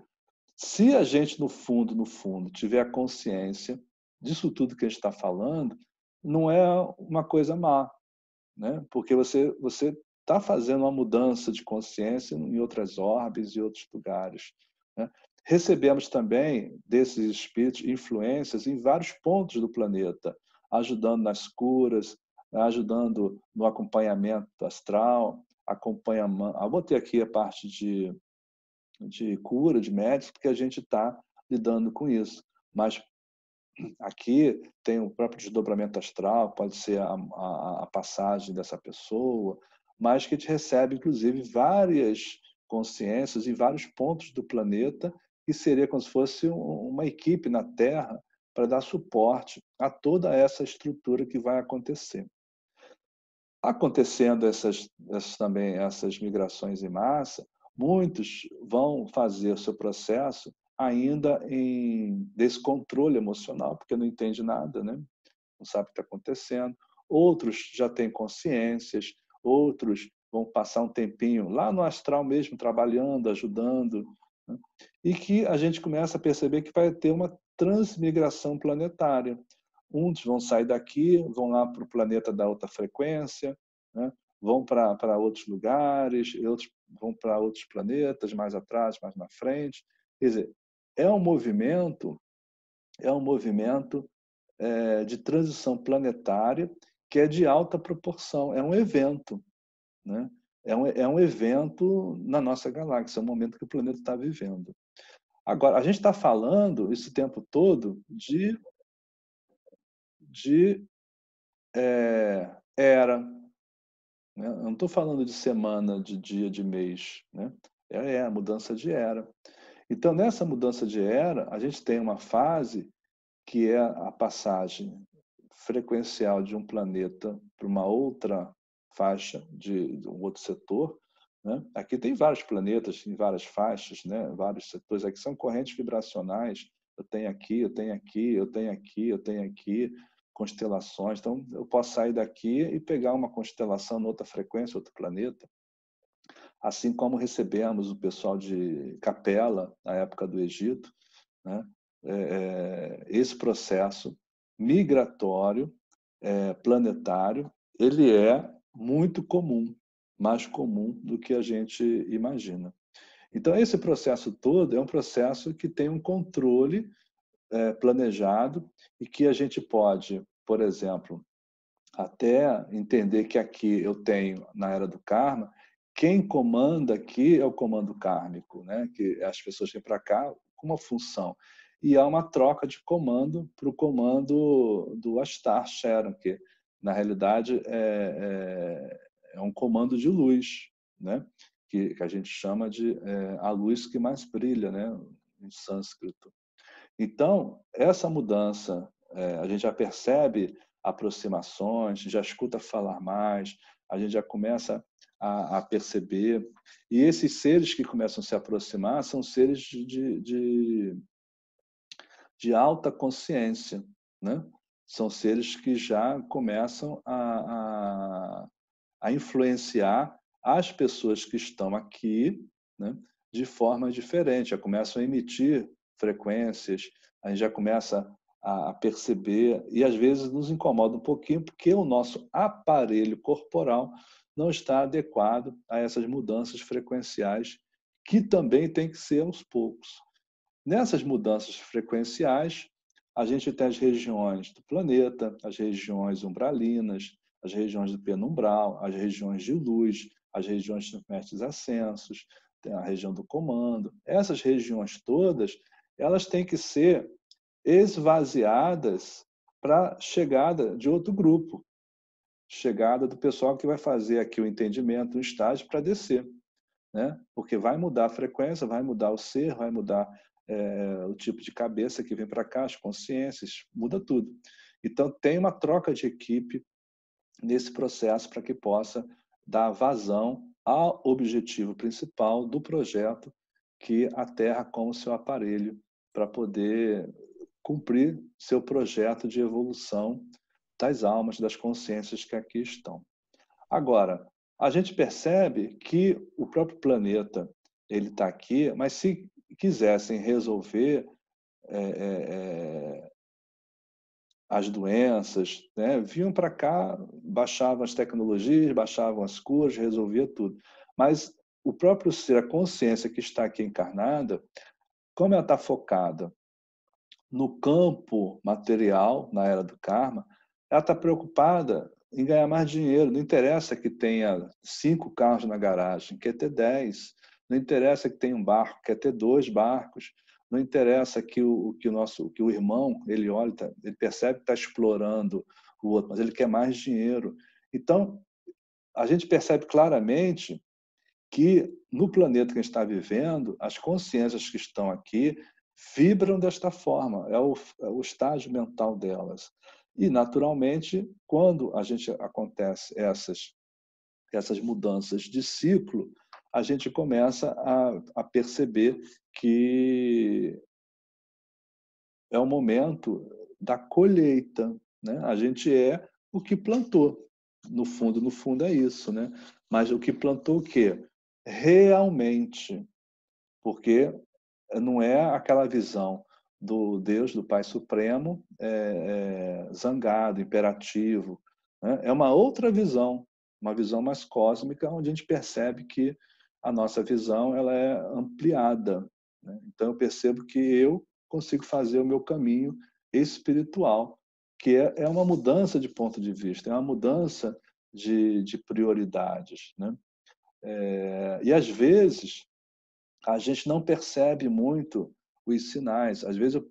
Se a gente, no fundo, tiver a consciência disso tudo que a gente está falando, não é uma coisa má, né? Porque você está fazendo uma mudança de consciência em outras orbes e outros lugares, né? Recebemos também desses espíritos influências em vários pontos do planeta, ajudando nas curas, ajudando no acompanhamento astral, acompanhamento. Eu botei aqui a parte de cura, de médicos, porque a gente está lidando com isso. Mas aqui tem o próprio desdobramento astral, pode ser a passagem dessa pessoa, mas que a gente recebe, inclusive, várias consciências em vários pontos do planeta, que seria como se fosse uma equipe na Terra para dar suporte a toda essa estrutura que vai acontecer. Acontecendo também essas migrações em massa, muitos vão fazer o seu processo ainda em descontrole emocional, porque não entende nada, né? Não sabe o que está acontecendo. Outros já têm consciências, outros vão passar um tempinho lá no astral mesmo, trabalhando, ajudando, né? E que a gente começa a perceber que vai ter uma transmigração planetária. Uns vão sair daqui, vão lá para o planeta da alta frequência, né? Vão para outros lugares, outros vão para outros planetas, mais atrás, mais na frente. Quer dizer, é um movimento de transição planetária que é de alta proporção, é um evento, né? É um evento na nossa galáxia, é o momento que o planeta está vivendo. Agora, a gente está falando esse tempo todo de era, né? Eu não estou falando de semana, de dia, de mês, né? É a mudança de era. Então, nessa mudança de era, a gente tem uma fase que é a passagem frequencial de um planeta para uma outra faixa de um outro setor, né? Aqui tem vários planetas, em várias faixas, né? Vários setores. Aqui são correntes vibracionais. Eu tenho aqui, eu tenho aqui, eu tenho aqui, eu tenho aqui, constelações. Então, eu posso sair daqui e pegar uma constelação em outra frequência, outro planeta. Assim como recebemos o pessoal de Capela, na época do Egito, né? Esse processo migratório, planetário, ele é muito comum, mais comum do que a gente imagina. Então, esse processo todo é um processo que tem um controle planejado e que a gente pode, por exemplo, até entender que aqui eu tenho, na era do karma, quem comanda aqui é o comando kármico, né? Que as pessoas vêm para cá com uma função. E há uma troca de comando para o comando do Astar Sharon, que na realidade é um comando de luz, né? Que a gente chama de a luz que mais brilha, né? Em sânscrito. Então, essa mudança, a gente já percebe aproximações, já escuta falar mais, a gente já começa a perceber. E esses seres que começam a se aproximar são seres de alta consciência, né? São seres que já começam a influenciar as pessoas que estão aqui, né, de forma diferente, já começam a emitir frequências, a gente já começa a perceber, e às vezes nos incomoda um pouquinho, porque o nosso aparelho corporal não está adequado a essas mudanças frequenciais, que também tem que ser aos poucos. Nessas mudanças frequenciais, a gente tem as regiões do planeta, as regiões umbralinas, as regiões do penumbral, as regiões de luz, as regiões de mestres ascensos, tem a região do comando. Essas regiões todas, elas têm que ser esvaziadas para a chegada de outro grupo, chegada do pessoal que vai fazer aqui o entendimento, o estágio para descer, né? Porque vai mudar a frequência, vai mudar o ser, vai mudar o tipo de cabeça que vem para cá, as consciências, muda tudo. Então, tem uma troca de equipe nesse processo para que possa dar vazão ao objetivo principal do projeto, que a Terra como seu aparelho para poder cumprir seu projeto de evolução das almas, das consciências que aqui estão. Agora, a gente percebe que o próprio planeta ele está aqui, mas se quisessem resolver as doenças, né, vinham para cá, baixavam as tecnologias, baixavam as curas, resolvia tudo. Mas o próprio ser, a consciência que está aqui encarnada, como ela está focada no campo material, na era do karma, ela está preocupada em ganhar mais dinheiro. Não interessa que tenha 5 carros na garagem, quer ter 10. Não interessa que tenha um barco, quer ter 2 barcos. Não interessa que o irmão, ele olha, ele percebe que está explorando o outro, mas ele quer mais dinheiro. Então, a gente percebe claramente que no planeta que a gente está vivendo, as consciências que estão aqui vibram desta forma, é o estágio mental delas. E, naturalmente, quando a gente acontece essas mudanças de ciclo, a gente começa a perceber que é o momento da colheita, né? A gente é o que plantou. No fundo é isso, né? Mas o que plantou o quê? Realmente, porque não é aquela visão do Deus, do Pai Supremo, zangado, imperativo, né? É uma outra visão, uma visão mais cósmica, onde a gente percebe que a nossa visão ela é ampliada, né? Então eu percebo que eu consigo fazer o meu caminho espiritual, que é uma mudança de ponto de vista, é uma mudança de prioridades, né? E às vezes a gente não percebe muito os sinais. Às vezes eu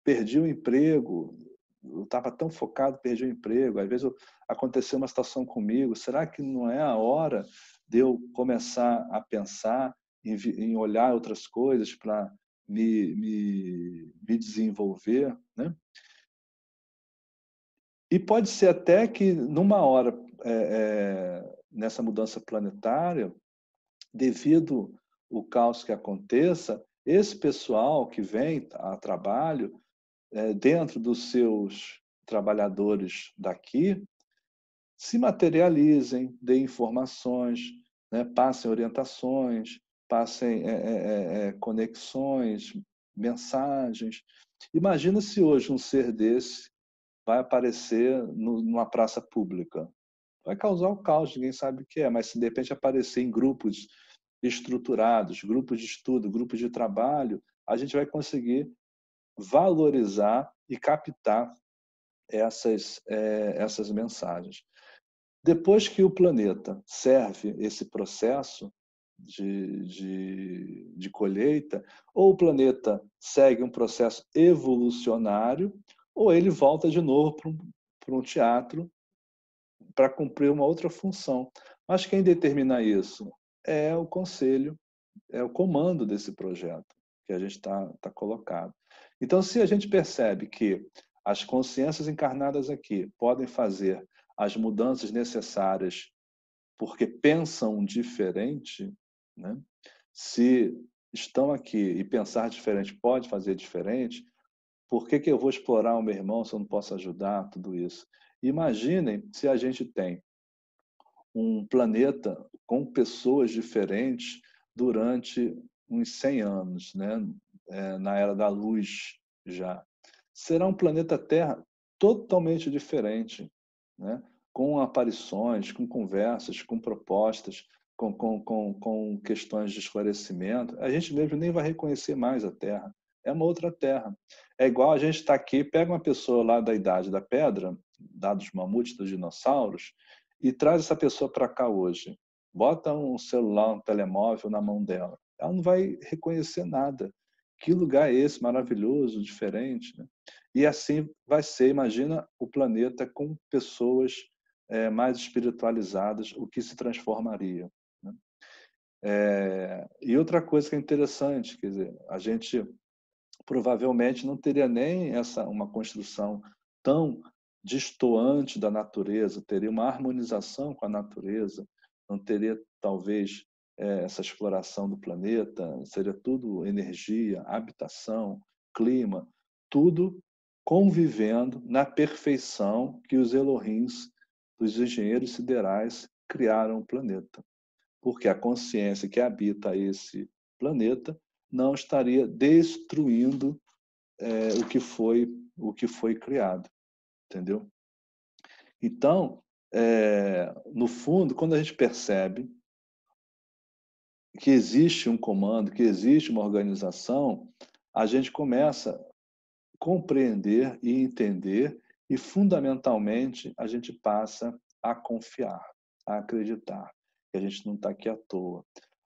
perdi o emprego, eu estava tão focado, perdi o emprego. Às vezes aconteceu uma situação comigo. Será que não é a hora de eu começar a pensar em olhar outras coisas para me desenvolver, né? E pode ser até que numa hora nessa mudança planetária, devido ao caos que aconteça, esse pessoal que vem a trabalho, dentro dos seus trabalhadores daqui, se materializem, deem informações, né, passem orientações, passem conexões, mensagens. Imagina se hoje um ser desse vai aparecer numa praça pública. Vai causar o caos, ninguém sabe o que é, mas se de repente aparecer em grupos estruturados, grupos de estudo, grupos de trabalho, a gente vai conseguir valorizar e captar essas mensagens. Depois que o planeta serve esse processo de colheita, ou o planeta segue um processo evolucionário, ou ele volta de novo para um teatro para cumprir uma outra função. Mas quem determina isso é o conselho, é o comando desse projeto que a gente está colocado. Então, se a gente percebe que as consciências encarnadas aqui podem fazer as mudanças necessárias porque pensam diferente, né? Se estão aqui e pensar diferente pode fazer diferente, por que eu vou explorar o meu irmão se eu não posso ajudar, tudo isso? Imaginem se a gente tem um planeta com pessoas diferentes durante uns 100 anos, né? Na era da luz já. Será um planeta Terra totalmente diferente, né? Com aparições, com conversas, com propostas, com questões de esclarecimento. A gente mesmo nem vai reconhecer mais a Terra. É uma outra Terra. É igual a gente estar aqui, pega uma pessoa lá da Idade da Pedra, lá dos mamutes, dos dinossauros, e traz essa pessoa para cá hoje. Bota um celular, um telemóvel na mão dela. Ela não vai reconhecer nada. Que lugar é esse maravilhoso, diferente, né? E assim vai ser, imagina o planeta com pessoas mais espiritualizadas, o que se transformaria, né? E outra coisa que é interessante, quer dizer, a gente provavelmente não teria nem uma construção tão destoante da natureza, teria uma harmonização com a natureza, não teria talvez essa exploração do planeta, seria tudo energia, habitação, clima, tudo convivendo na perfeição que os Elohims, os engenheiros siderais, criaram o planeta. Porque a consciência que habita esse planeta não estaria destruindo o que foi criado, entendeu? Então, no fundo, quando a gente percebe que existe um comando, que existe uma organização, a gente começa a compreender e entender e, fundamentalmente, a gente passa a confiar, a acreditar que a gente não está aqui à toa.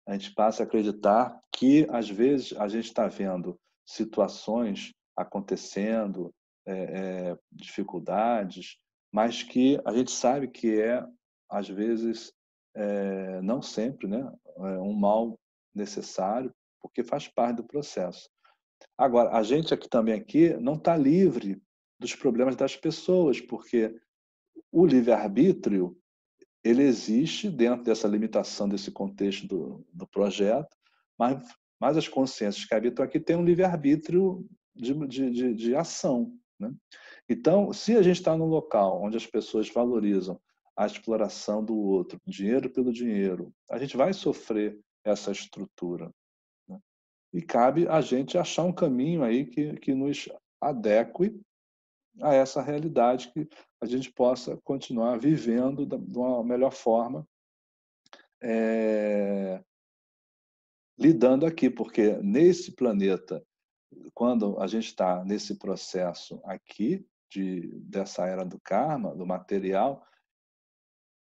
A gente passa a acreditar que, às vezes, a gente está vendo situações acontecendo, dificuldades, mas que a gente sabe que às vezes, não sempre, né, um mal necessário, porque faz parte do processo. Agora, a gente aqui não está livre dos problemas das pessoas, porque o livre-arbítrio ele existe dentro dessa limitação, desse contexto do projeto, mas as consciências que habitam aqui têm um livre-arbítrio de ação, né? Então, se a gente está num local onde as pessoas valorizam a exploração do outro, dinheiro pelo dinheiro, a gente vai sofrer essa estrutura, né? E cabe a gente achar um caminho aí que nos adeque a essa realidade, que a gente possa continuar vivendo de uma melhor forma, lidando aqui, porque nesse planeta, quando a gente está nesse processo aqui, dessa era do karma, do material,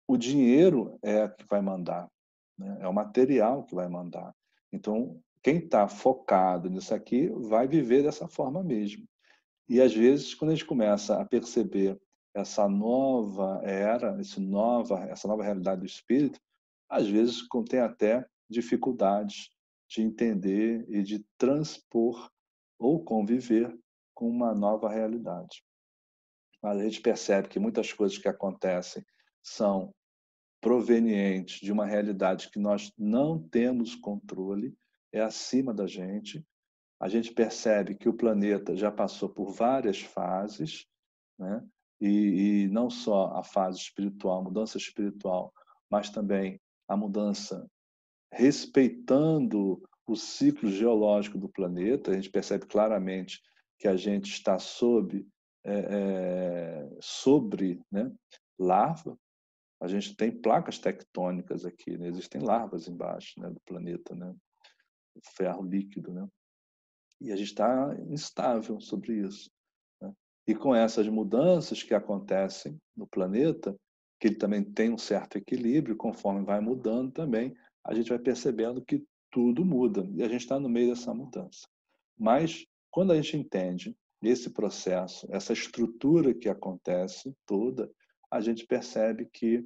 o dinheiro é que vai mandar, né? É o material que vai mandar. Então, quem está focado nisso aqui vai viver dessa forma mesmo. E, às vezes, quando a gente começa a perceber essa nova era, essa nova realidade do espírito, às vezes contém até dificuldades de entender e de transpor ou conviver com uma nova realidade. Mas a gente percebe que muitas coisas que acontecem são provenientes de uma realidade que nós não temos controle, é acima da gente. A gente percebe que o planeta já passou por várias fases, né? E não só a fase espiritual, a mudança espiritual, mas também a mudança respeitando o ciclo geológico do planeta. A gente percebe claramente que a gente está sobre, né, lava. A gente tem placas tectônicas aqui, né? Existem larvas embaixo, né, do planeta, né? O ferro líquido, né? E a gente está instável sobre isso, né? E com essas mudanças que acontecem no planeta, que ele também tem um certo equilíbrio, conforme vai mudando também, a gente vai percebendo que tudo muda e a gente está no meio dessa mudança. Mas quando a gente entende esse processo, essa estrutura que acontece toda, a gente percebe que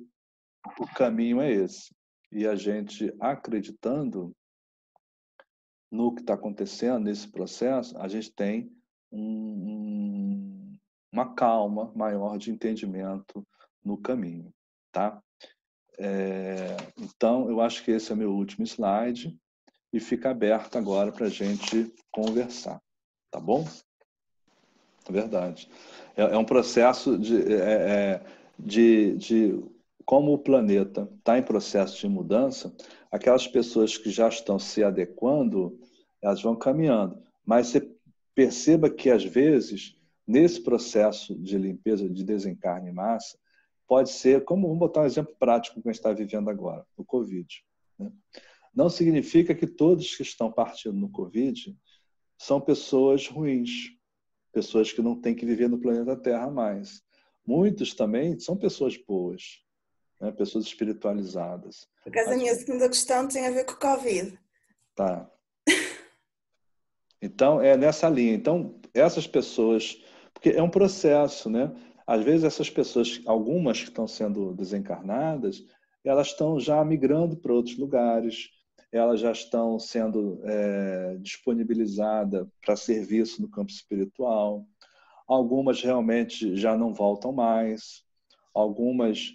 o caminho é esse. E a gente acreditando no que está acontecendo nesse processo, a gente tem uma calma maior de entendimento no caminho, tá? Então, eu acho que esse é o meu último slide e fica aberto agora para a gente conversar. Tá bom? É verdade. É um processo de como o planeta está em processo de mudança, aquelas pessoas que já estão se adequando, elas vão caminhando. Mas você perceba que, às vezes, nesse processo de limpeza, de desencarne em massa, pode ser, como vamos botar um exemplo prático que a gente está vivendo agora, o Covid. Né? Não significa que todos que estão partindo no Covid são pessoas ruins, pessoas que não têm que viver no planeta Terra mais. Muitos também são pessoas boas, né? Pessoas espiritualizadas. Por acaso, a minha segunda questão tem a ver com o Covid. Tá. Então, é nessa linha. Então, essas pessoas... Porque é um processo, né? Às vezes, essas pessoas, algumas que estão sendo desencarnadas, elas estão já migrando para outros lugares, elas já estão sendo disponibilizadas para serviço no campo espiritual. Algumas realmente já não voltam mais. Algumas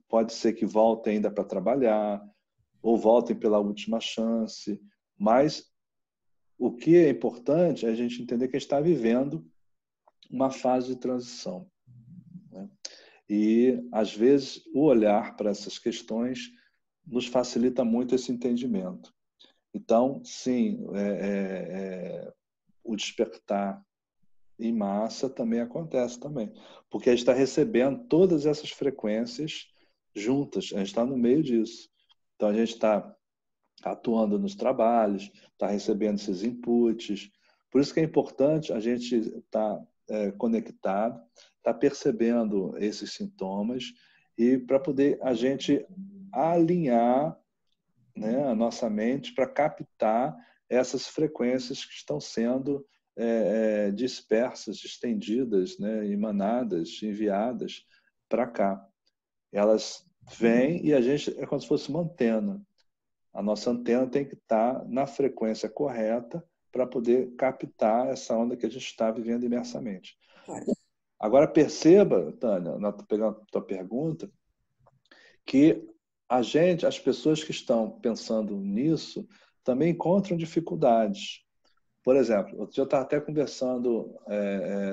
pode ser que voltem ainda para trabalhar, ou voltem pela última chance. Mas o que é importante é a gente entender que a gente está vivendo uma fase de transição, né? E, às vezes, o olhar para essas questões nos facilita muito esse entendimento. Então, sim, o despertar em massa também acontece também, porque a gente está recebendo todas essas frequências juntas, a gente está no meio disso. Então, a gente está atuando nos trabalhos, está recebendo esses inputs. Por isso que é importante a gente estar conectado, estar percebendo esses sintomas e para poder a gente alinhar, né, a nossa mente para captar essas frequências que estão sendo dispersas, estendidas, né, emanadas, enviadas para cá. Elas vêm e a gente é como se fosse uma antena. A nossa antena tem que estar na frequência correta para poder captar essa onda que a gente está vivendo imersamente. Agora perceba, Tânia, pegando a tua pergunta, que as pessoas que estão pensando nisso, também encontram dificuldades. Por exemplo, outro dia eu estava até conversando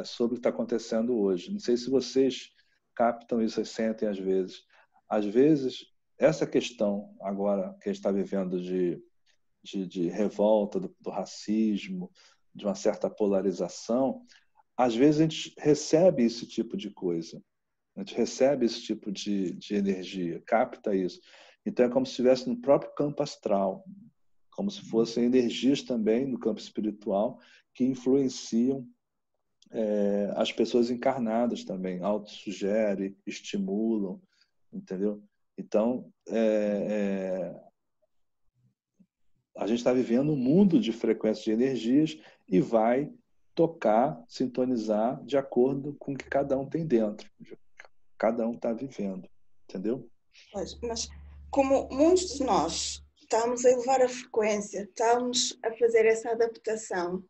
sobre o que está acontecendo hoje. Não sei se vocês captam isso, sentem às vezes. Às vezes, essa questão agora que a gente está vivendo de revolta do racismo, de uma certa polarização, às vezes a gente recebe esse tipo de coisa. A gente recebe esse tipo de energia, capta isso. Então é como se estivesse no próprio campo astral, como se fossem energias também no campo espiritual que influenciam as pessoas encarnadas também, autossugere, estimulam, entendeu? Então, a gente está vivendo um mundo de frequências de energias e vai tocar, sintonizar de acordo com o que cada um tem dentro. Cada um está vivendo, entendeu? Mas como muitos de nós estamos a elevar a frequência, estamos a fazer essa adaptação,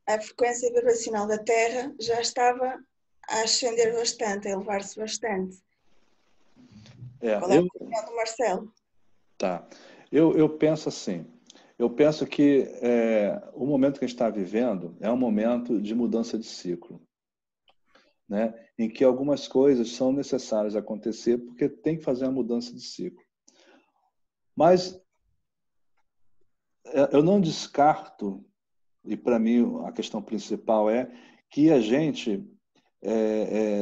a frequência vibracional da Terra já estava a ascender bastante, a elevar-se bastante. Qual é a opinião do Marcelo? Tá. Eu penso assim, eu penso que o momento que a gente está vivendo é um momento de mudança de ciclo, né? Em que algumas coisas são necessárias acontecer porque tem que fazer uma mudança de ciclo. Mas eu não descarto, e para mim a questão principal é que a gente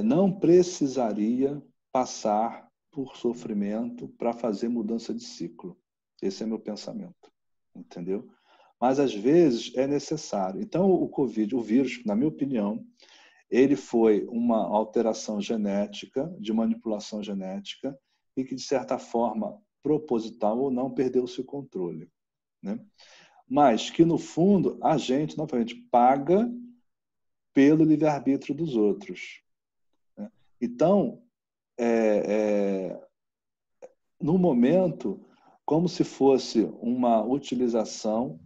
não precisaria passar por sofrimento para fazer mudança de ciclo. Esse é meu pensamento, entendeu? Mas às vezes é necessário. Então o Covid, o vírus, na minha opinião, ele foi uma alteração genética, de manipulação genética, e que, de certa forma, proposital ou não, perdeu-se o controle, né? Mas que, no fundo, a gente, novamente, paga pelo livre-arbítrio dos outros, né? Então, no momento, como se fosse uma utilização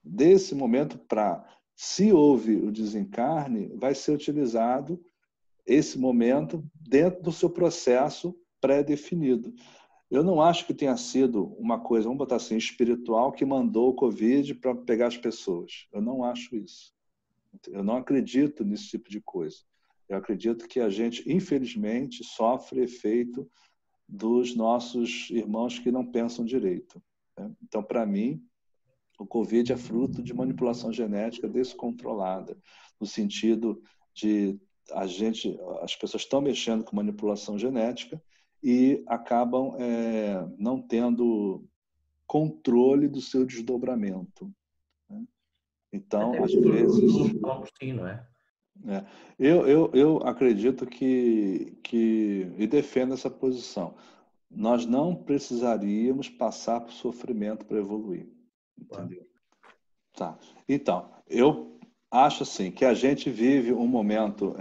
desse momento para, se houve o desencarne, vai ser utilizado esse momento dentro do seu processo pré-definido. Eu não acho que tenha sido uma coisa, vamos botar assim, espiritual, que mandou o Covid para pegar as pessoas. Eu não acho isso. Eu não acredito nesse tipo de coisa. Eu acredito que a gente, infelizmente, sofre efeito dos nossos irmãos que não pensam direito. Então, para mim, o Covid é fruto de manipulação genética descontrolada, no sentido de as pessoas estão mexendo com manipulação genética e acabam não tendo controle do seu desdobramento. Né? Então, às vezes... Não é? Eu acredito e defendo essa posição. Nós não precisaríamos passar por sofrimento para evoluir. Entendeu? Tá. Então, eu acho assim que a gente vive um momento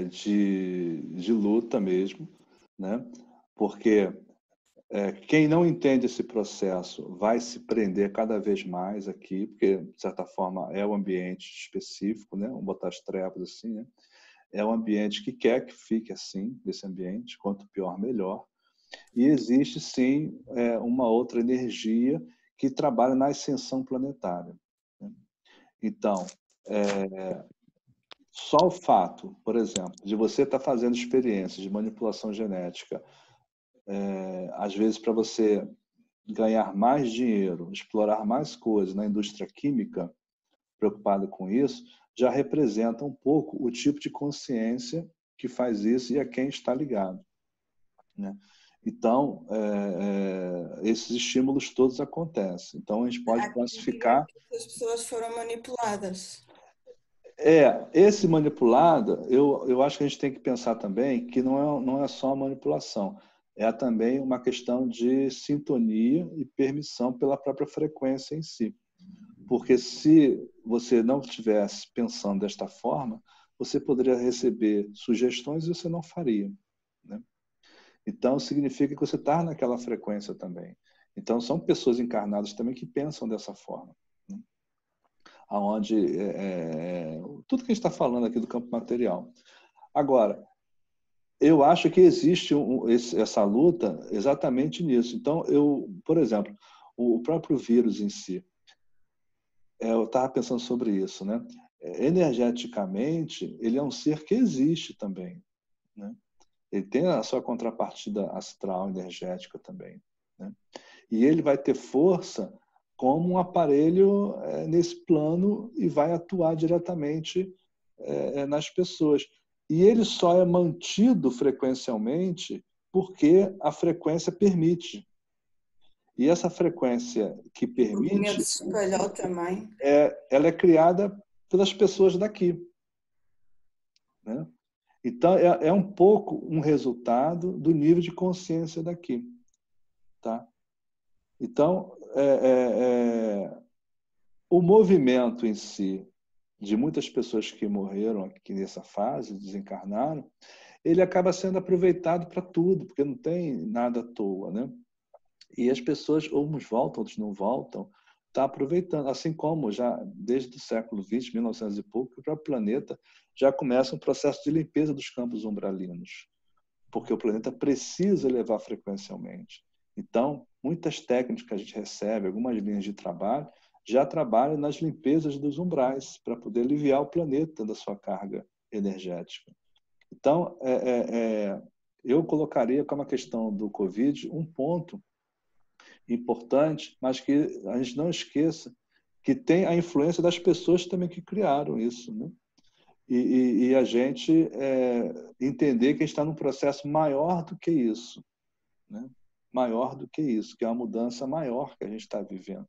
de luta mesmo, né? Porque quem não entende esse processo vai se prender cada vez mais aqui, porque, de certa forma, é um ambiente específico, né? Vamos botar as trevas assim, né? É um ambiente que quer que fique assim, desse ambiente, quanto pior, melhor. E existe, sim, uma outra energia que trabalha na ascensão planetária. Né? Então, só o fato, por exemplo, de você estar fazendo experiências de manipulação genética, às vezes para você ganhar mais dinheiro, explorar mais coisas na indústria química, preocupado com isso, já representa um pouco o tipo de consciência que faz isso e a quem está ligado. Né? Então, esses estímulos todos acontecem. Então, a gente pode classificar... As pessoas foram manipuladas. Esse manipulado, eu acho que a gente tem que pensar também que não é só a manipulação, é também uma questão de sintonia e permissão pela própria frequência em si. Porque se você não estivesse pensando desta forma, você poderia receber sugestões e você não faria. Né? Então, significa que você está naquela frequência também. Então, são pessoas encarnadas também que pensam dessa forma. Né? Onde tudo que a gente está falando aqui do campo material. Agora, eu acho que existe essa luta exatamente nisso. Então, por exemplo, o próprio vírus em si, eu estava pensando sobre isso, né? Energeticamente, ele é um ser que existe também, né? Ele tem a sua contrapartida astral, energética também, né? E ele vai ter força como um aparelho nesse plano e vai atuar diretamente nas pessoas. E ele só é mantido frequencialmente porque a frequência permite. E essa frequência que permite... O medo se espalhou também. Ela é criada pelas pessoas daqui. Né? Então, é um pouco um resultado do nível de consciência daqui. Tá? Então, o movimento em si, de muitas pessoas que morreram aqui nessa fase, desencarnaram, ele acaba sendo aproveitado para tudo, porque não tem nada à toa. Né? E as pessoas, uns voltam, outros não voltam, está aproveitando. Assim como já desde o século XX, 1900 e pouco, o próprio planeta já começa um processo de limpeza dos campos umbralinos, porque o planeta precisa elevar frequencialmente. Então, muitas técnicas que a gente recebe, algumas linhas de trabalho, já trabalham nas limpezas dos umbrais, para poder aliviar o planeta da sua carga energética. Então, eu colocaria como a questão do Covid um ponto importante, mas que a gente não esqueça que tem a influência das pessoas também que criaram isso, né? E a gente entender que a gente está num processo maior do que isso, né? Maior do que isso, que é uma mudança maior que a gente está vivendo.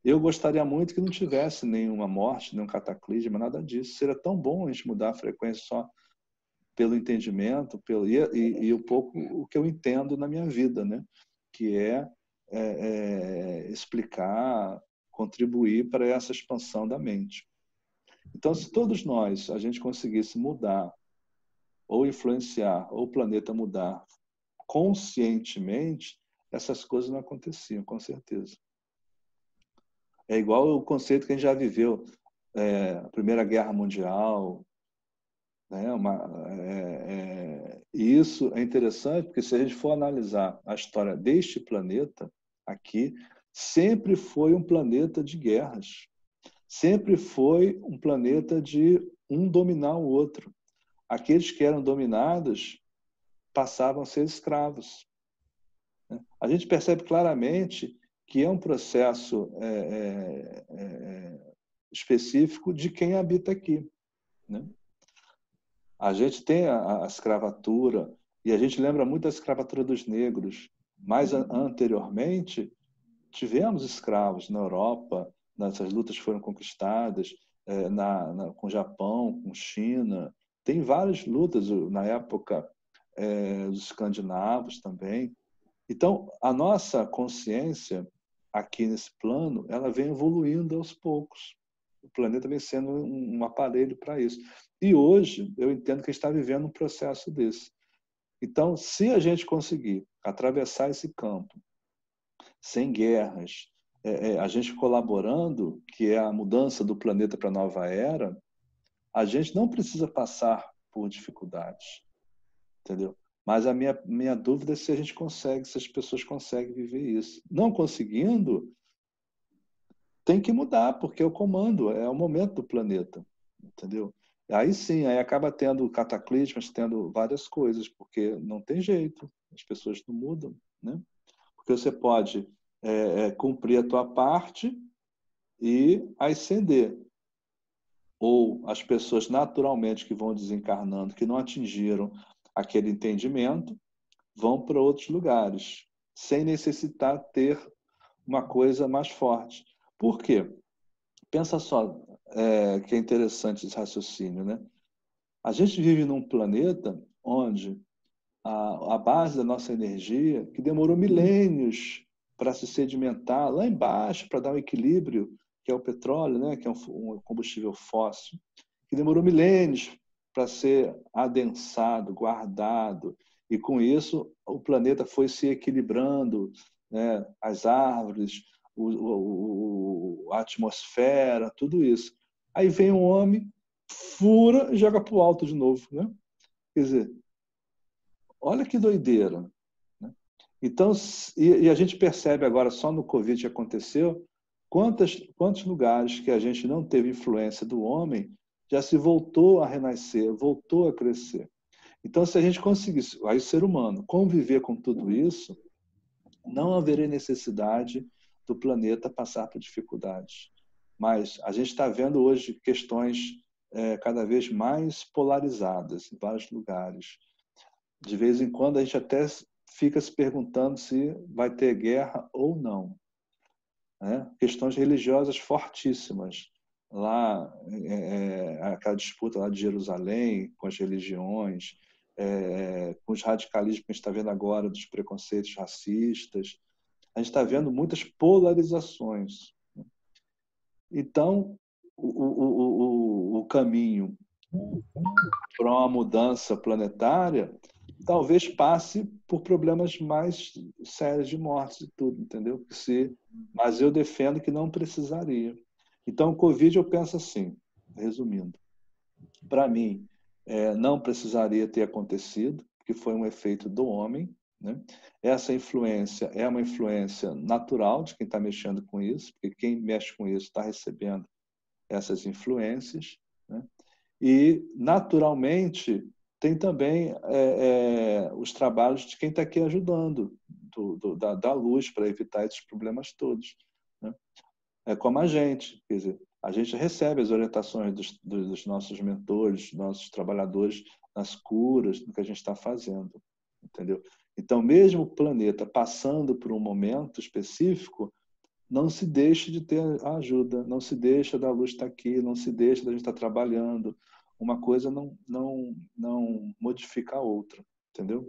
Eu gostaria muito que não tivesse nenhuma morte, nenhum cataclisma, nada disso. Seria tão bom a gente mudar a frequência só pelo entendimento, e um pouco o que eu entendo na minha vida, né? Que explicar, contribuir para essa expansão da mente. Então, se todos nós, a gente conseguisse mudar, ou influenciar, ou o planeta mudar conscientemente, essas coisas não aconteciam, com certeza. É igual o conceito que a gente já viveu, a Primeira Guerra Mundial, né? E isso é interessante, porque se a gente for analisar a história deste planeta aqui, sempre foi um planeta de guerras. Sempre foi um planeta de um dominar o outro. Aqueles que eram dominados passavam a ser escravos. A gente percebe claramente que é um processo específico de quem habita aqui, né? A gente tem a escravatura, e a gente lembra muito da escravatura dos negros, mas anteriormente tivemos escravos na Europa, essas lutas foram conquistadas com o Japão, com China. Tem várias lutas, na época, os escandinavos também. Então, a nossa consciência aqui nesse plano, ela vem evoluindo aos poucos. O planeta vem sendo um aparelho para isso. E hoje, eu entendo que a gente está vivendo um processo desse. Então, se a gente conseguir atravessar esse campo sem guerras, a gente colaborando, que é a mudança do planeta para a nova era, a gente não precisa passar por dificuldades, entendeu? Mas a minha dúvida é se a gente consegue, se as pessoas conseguem viver isso. Não conseguindo, tem que mudar, porque é o comando, é o momento do planeta, entendeu? Aí sim, aí acaba tendo cataclismas, tendo várias coisas, porque não tem jeito, as pessoas não mudam, né? Porque você pode cumprir a tua parte e ascender. Ou as pessoas naturalmente que vão desencarnando, que não atingiram aquele entendimento, vão para outros lugares, sem necessitar ter uma coisa mais forte. Por quê? Pensa só, que é interessante esse raciocínio, né? A gente vive num planeta onde a base da nossa energia, que demorou milênios para se sedimentar lá embaixo, para dar um equilíbrio, que é o petróleo, né? Que é um combustível fóssil, que demorou milênios para ser adensado, guardado, e com isso o planeta foi se equilibrando, né? As árvores, a atmosfera, tudo isso. Aí vem um homem, fura e joga para o alto de novo, né? Quer dizer, olha que doideira, né? Então, e a gente percebe agora, só no Covid que aconteceu, quantos lugares que a gente não teve influência do homem já se voltou a renascer, voltou a crescer. Então, se a gente conseguisse, aí o ser humano, conviver com tudo isso, não haveria necessidade do planeta passar por dificuldades. Mas a gente está vendo hoje questões cada vez mais polarizadas em vários lugares. De vez em quando a gente até fica se perguntando se vai ter guerra ou não, né? Questões religiosas fortíssimas. Lá, aquela disputa lá de Jerusalém com as religiões, com os radicalismos que a gente está vendo agora, dos preconceitos racistas. A gente está vendo muitas polarizações. Então, o caminho para uma mudança planetária talvez passe por problemas mais sérios de mortes e tudo, entendeu? Mas eu defendo que não precisaria. Então, o Covid, eu penso assim, resumindo, para mim, não precisaria ter acontecido, porque foi um efeito do homem, né? Essa influência é uma influência natural de quem está mexendo com isso, porque quem mexe com isso está recebendo essas influências, né? E, naturalmente, tem também os trabalhos de quem está aqui ajudando, da luz, para evitar esses problemas todos, né? É como a gente, quer dizer, a gente recebe as orientações dos nossos mentores, dos nossos trabalhadores nas curas, no que a gente está fazendo, entendeu? Então, mesmo o planeta passando por um momento específico, não se deixe de ter a ajuda, não se deixa da luz estar aqui, não se deixa da gente estar trabalhando. Uma coisa não modifica a outra, entendeu?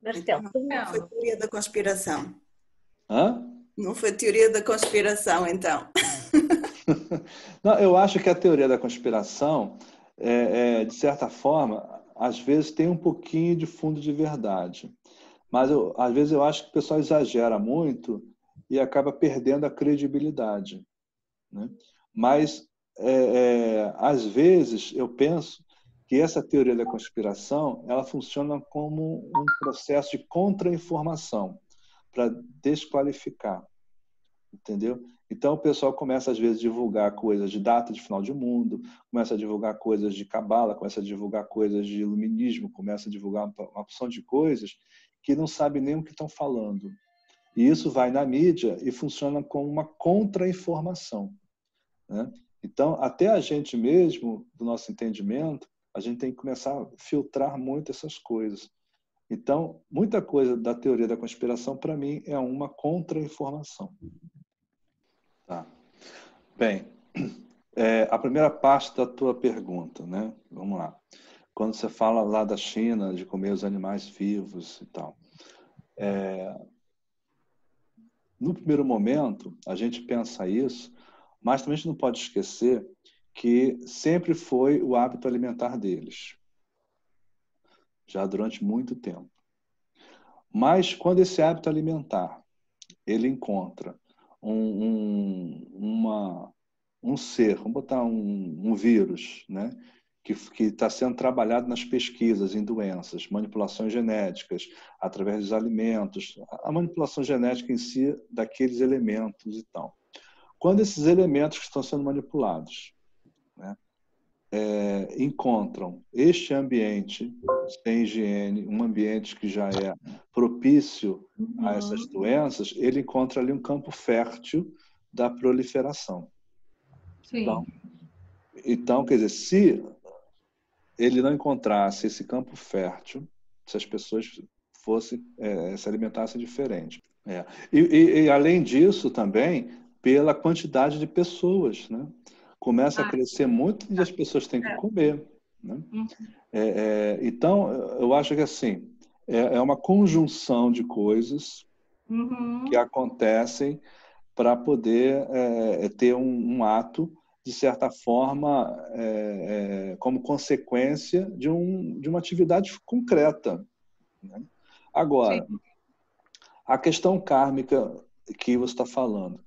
Marcelo, não foi teoria da conspiração. Hã? Não foi teoria da conspiração, então. Não, eu acho que a teoria da conspiração, de certa forma, às vezes tem um pouquinho de fundo de verdade. Mas, às vezes, eu acho que o pessoal exagera muito e acaba perdendo a credibilidade, né? Mas, às vezes, eu penso que essa teoria da conspiração ela funciona como um processo de contra-informação para desqualificar, entendeu? Então o pessoal começa às vezes a divulgar coisas de data de final de mundo, começa a divulgar coisas de cabala, começa a divulgar coisas de iluminismo, começa a divulgar uma opção de coisas que não sabe nem o que estão falando. E isso vai na mídia e funciona como uma contra-informação, né? Então, até a gente mesmo, do nosso entendimento, a gente tem que começar a filtrar muito essas coisas. Então, muita coisa da teoria da conspiração, para mim, é uma contra-informação. Tá. Bem, a primeira parte da tua pergunta, né? Vamos lá. Quando você fala lá da China, de comer os animais vivos e tal. No primeiro momento, a gente pensa isso, mas também a gente não pode esquecer que sempre foi o hábito alimentar deles, já durante muito tempo. Mas quando esse hábito alimentar ele encontra um ser, vamos botar um vírus, né, que está sendo trabalhado nas pesquisas em doenças, manipulações genéticas, através dos alimentos, a manipulação genética em si daqueles elementos e tal. Quando esses elementos que estão sendo manipulados, né, encontram este ambiente sem higiene, um ambiente que já é propício a essas doenças, ele encontra ali um campo fértil da proliferação. Sim. Então, quer dizer, se ele não encontrasse esse campo fértil, se as pessoas fossem se alimentassem diferente. E além disso também, pela quantidade de pessoas, né? Começa a crescer muito e as pessoas têm que comer, né? Então, eu acho que assim, é uma conjunção de coisas que acontecem para poder ter um ato, de certa forma, como consequência de uma atividade concreta, né? Agora, sim, a questão kármica que você está falando,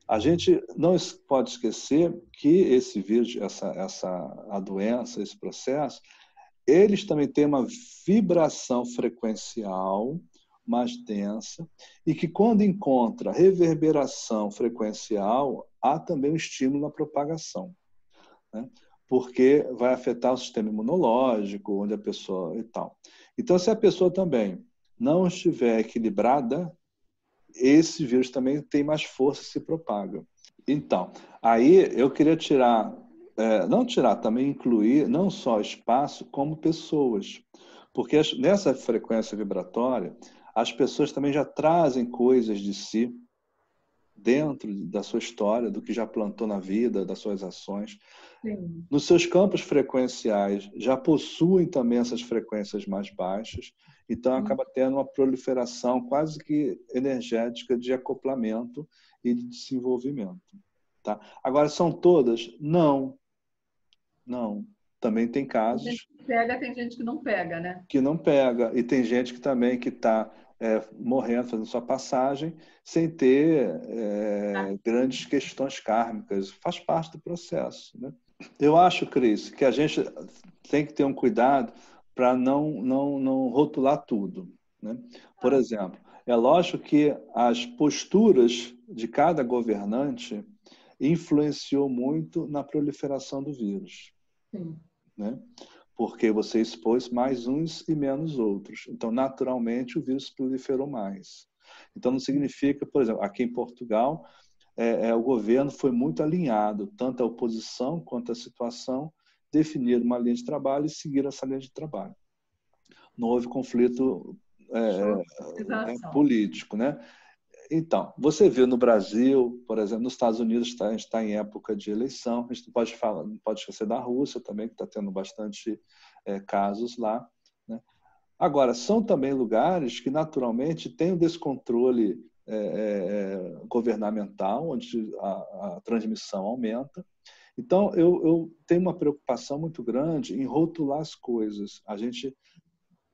a gente não pode esquecer que esse vírus, a doença, esse processo, eles também têm uma vibração frequencial mais densa e que quando encontra reverberação frequencial, há também um estímulo na propagação, né? Porque vai afetar o sistema imunológico, onde a pessoa e tal. Então, se a pessoa também não estiver equilibrada, esse vírus também tem mais força e se propaga. Então, aí eu queria também incluir não só espaço, como pessoas. Porque nessa frequência vibratória, as pessoas também já trazem coisas de si dentro da sua história, do que já plantou na vida, das suas ações. Sim. Nos seus campos frequenciais, já possuem também essas frequências mais baixas, então acaba tendo uma proliferação quase que energética de acoplamento e de desenvolvimento. Tá? Agora, são todas? Não. Não. Também tem casos... Tem gente que pega, tem gente que não pega, né? Que não pega. E tem gente que também que está morrendo, fazendo sua passagem, sem ter grandes questões kármicas. Faz parte do processo, né? Eu acho, Cris, que a gente tem que ter um cuidado para não rotular tudo, né? Por exemplo, é lógico que as posturas de cada governante influenciou muito na proliferação do vírus. Sim. Né? Porque você expôs mais uns e menos outros. Então, naturalmente, o vírus proliferou mais. Então, não significa, por exemplo, aqui em Portugal, o governo foi muito alinhado, tanto a oposição quanto a situação, definir uma linha de trabalho e seguir essa linha de trabalho. Não houve conflito político, né? Então, você vê no Brasil, por exemplo, nos Estados Unidos, a gente está em época de eleição, a gente não pode esquecer da Rússia também, que está tendo bastante casos lá, né? Agora, são também lugares que, naturalmente, têm um descontrole governamental, onde a transmissão aumenta. Então, eu tenho uma preocupação muito grande em rotular as coisas. A gente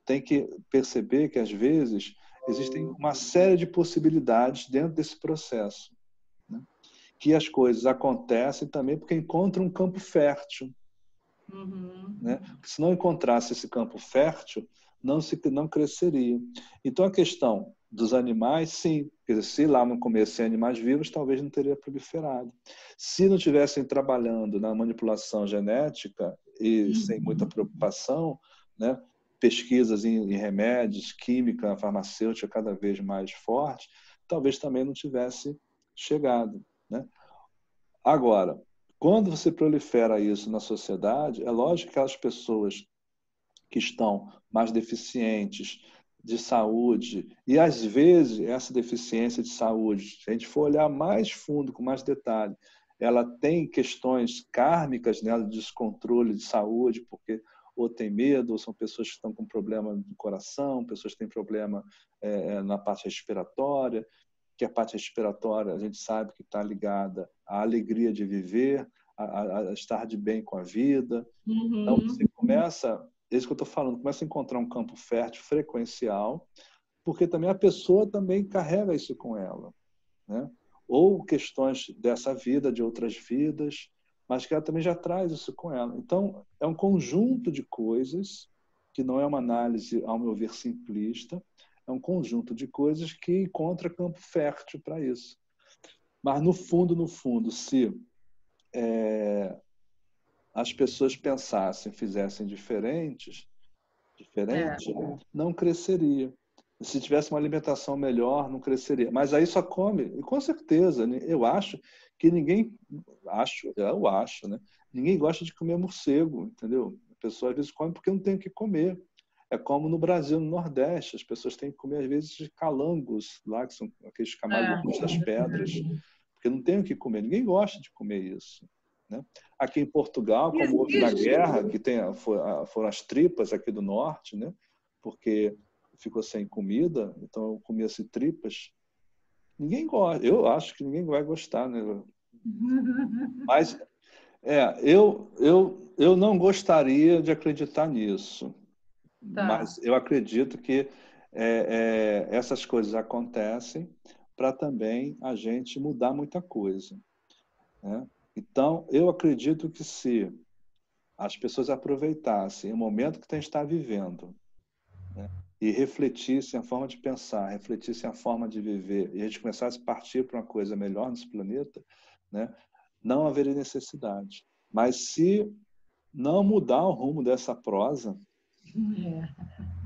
tem que perceber que, às vezes, existem uma série de possibilidades dentro desse processo, né? Que as coisas acontecem também porque encontram um campo fértil. né? Porque se não encontrasse esse campo fértil, não cresceria. Então, a questão dos animais, sim. Quer dizer, se lá no começo sem animais vivos, talvez não teria proliferado. Se não tivessem trabalhando na manipulação genética e sem muita preocupação, né? Pesquisas em remédios, química, farmacêutica cada vez mais forte, talvez também não tivesse chegado, né? Agora, quando você prolifera isso na sociedade, é lógico que aquelas pessoas que estão mais deficientes de saúde, e às vezes essa deficiência de saúde, se a gente for olhar mais fundo, com mais detalhe, ela tem questões kármicas nela, de descontrole de saúde, porque ou tem medo, ou são pessoas que estão com problema no coração, pessoas que têm problema na parte respiratória, que a parte respiratória a gente sabe que está ligada à alegria de viver, a estar de bem com a vida. Então, você começa, é isso que eu estou falando, começa a encontrar um campo fértil frequencial, porque também a pessoa também carrega isso com ela, né? Ou questões dessa vida, de outras vidas, mas que ela também já traz isso com ela. Então, é um conjunto de coisas, que não é uma análise, ao meu ver, simplista, é um conjunto de coisas que encontra campo fértil para isso. Mas, no fundo, se as pessoas pensassem, fizessem diferente, não cresceria. Se tivesse uma alimentação melhor, não cresceria. Mas aí só come, e com certeza, eu acho que ninguém, eu acho, né? Ninguém gosta de comer morcego, entendeu? A pessoa às vezes come porque não tem o que comer. É como no Brasil, no Nordeste, as pessoas têm que comer às vezes calangos, lá que são aqueles camaleões das pedras, porque não tem o que comer. Ninguém gosta de comer isso, né? Aqui em Portugal, como houve na guerra, que foram as tripas aqui do norte, né? Porque ficou sem comida, então eu comia-se tripas. Ninguém gosta, eu acho que ninguém vai gostar, né? Mas eu não gostaria de acreditar nisso, mas eu acredito que essas coisas acontecem para também a gente mudar muita coisa, né? Então, eu acredito que se as pessoas aproveitassem o momento que a gente está vivendo, né, e refletissem a forma de pensar, refletissem a forma de viver, e a gente começasse a partir para uma coisa melhor nesse planeta, né, não haveria necessidade. Mas se não mudar o rumo dessa prosa,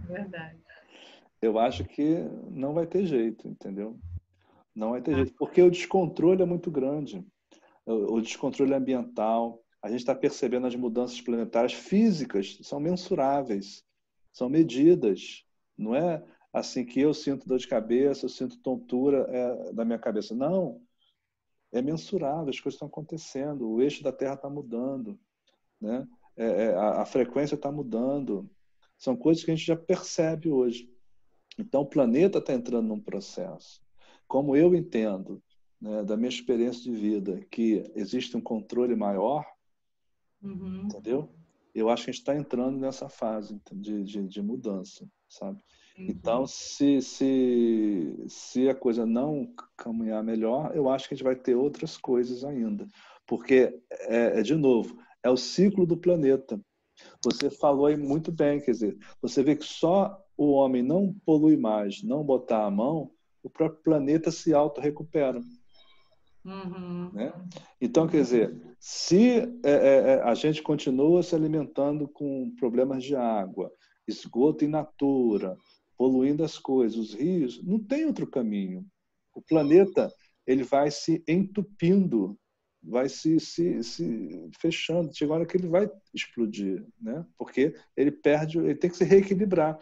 Verdade. eu acho que não vai ter jeito, entendeu? Não vai ter jeito, porque o descontrole é muito grande. O descontrole ambiental, a gente está percebendo as mudanças planetárias físicas, são mensuráveis, são medidas. Não é assim que eu sinto dor de cabeça, eu sinto tontura da minha cabeça. Não, é mensurável, as coisas estão acontecendo, o eixo da Terra está mudando, né? A frequência está mudando. São coisas que a gente já percebe hoje. Então, o planeta está entrando num processo. Como eu entendo, né, da minha experiência de vida, que existe um controle maior, entendeu? Eu acho que a gente está entrando nessa fase de mudança, sabe? Então, se a coisa não caminhar melhor, eu acho que a gente vai ter outras coisas ainda. Porque, de novo, é o ciclo do planeta. Você falou aí muito bem, quer dizer, você vê que só o homem não polui mais, não botar a mão, o próprio planeta se auto-recupera. Né? Então, quer dizer, se a gente continua se alimentando com problemas de água, esgoto in natura, poluindo as coisas, os rios, não tem outro caminho. O planeta ele vai se entupindo, vai se fechando. Chega uma hora que ele vai explodir, né? Porque ele tem que se reequilibrar.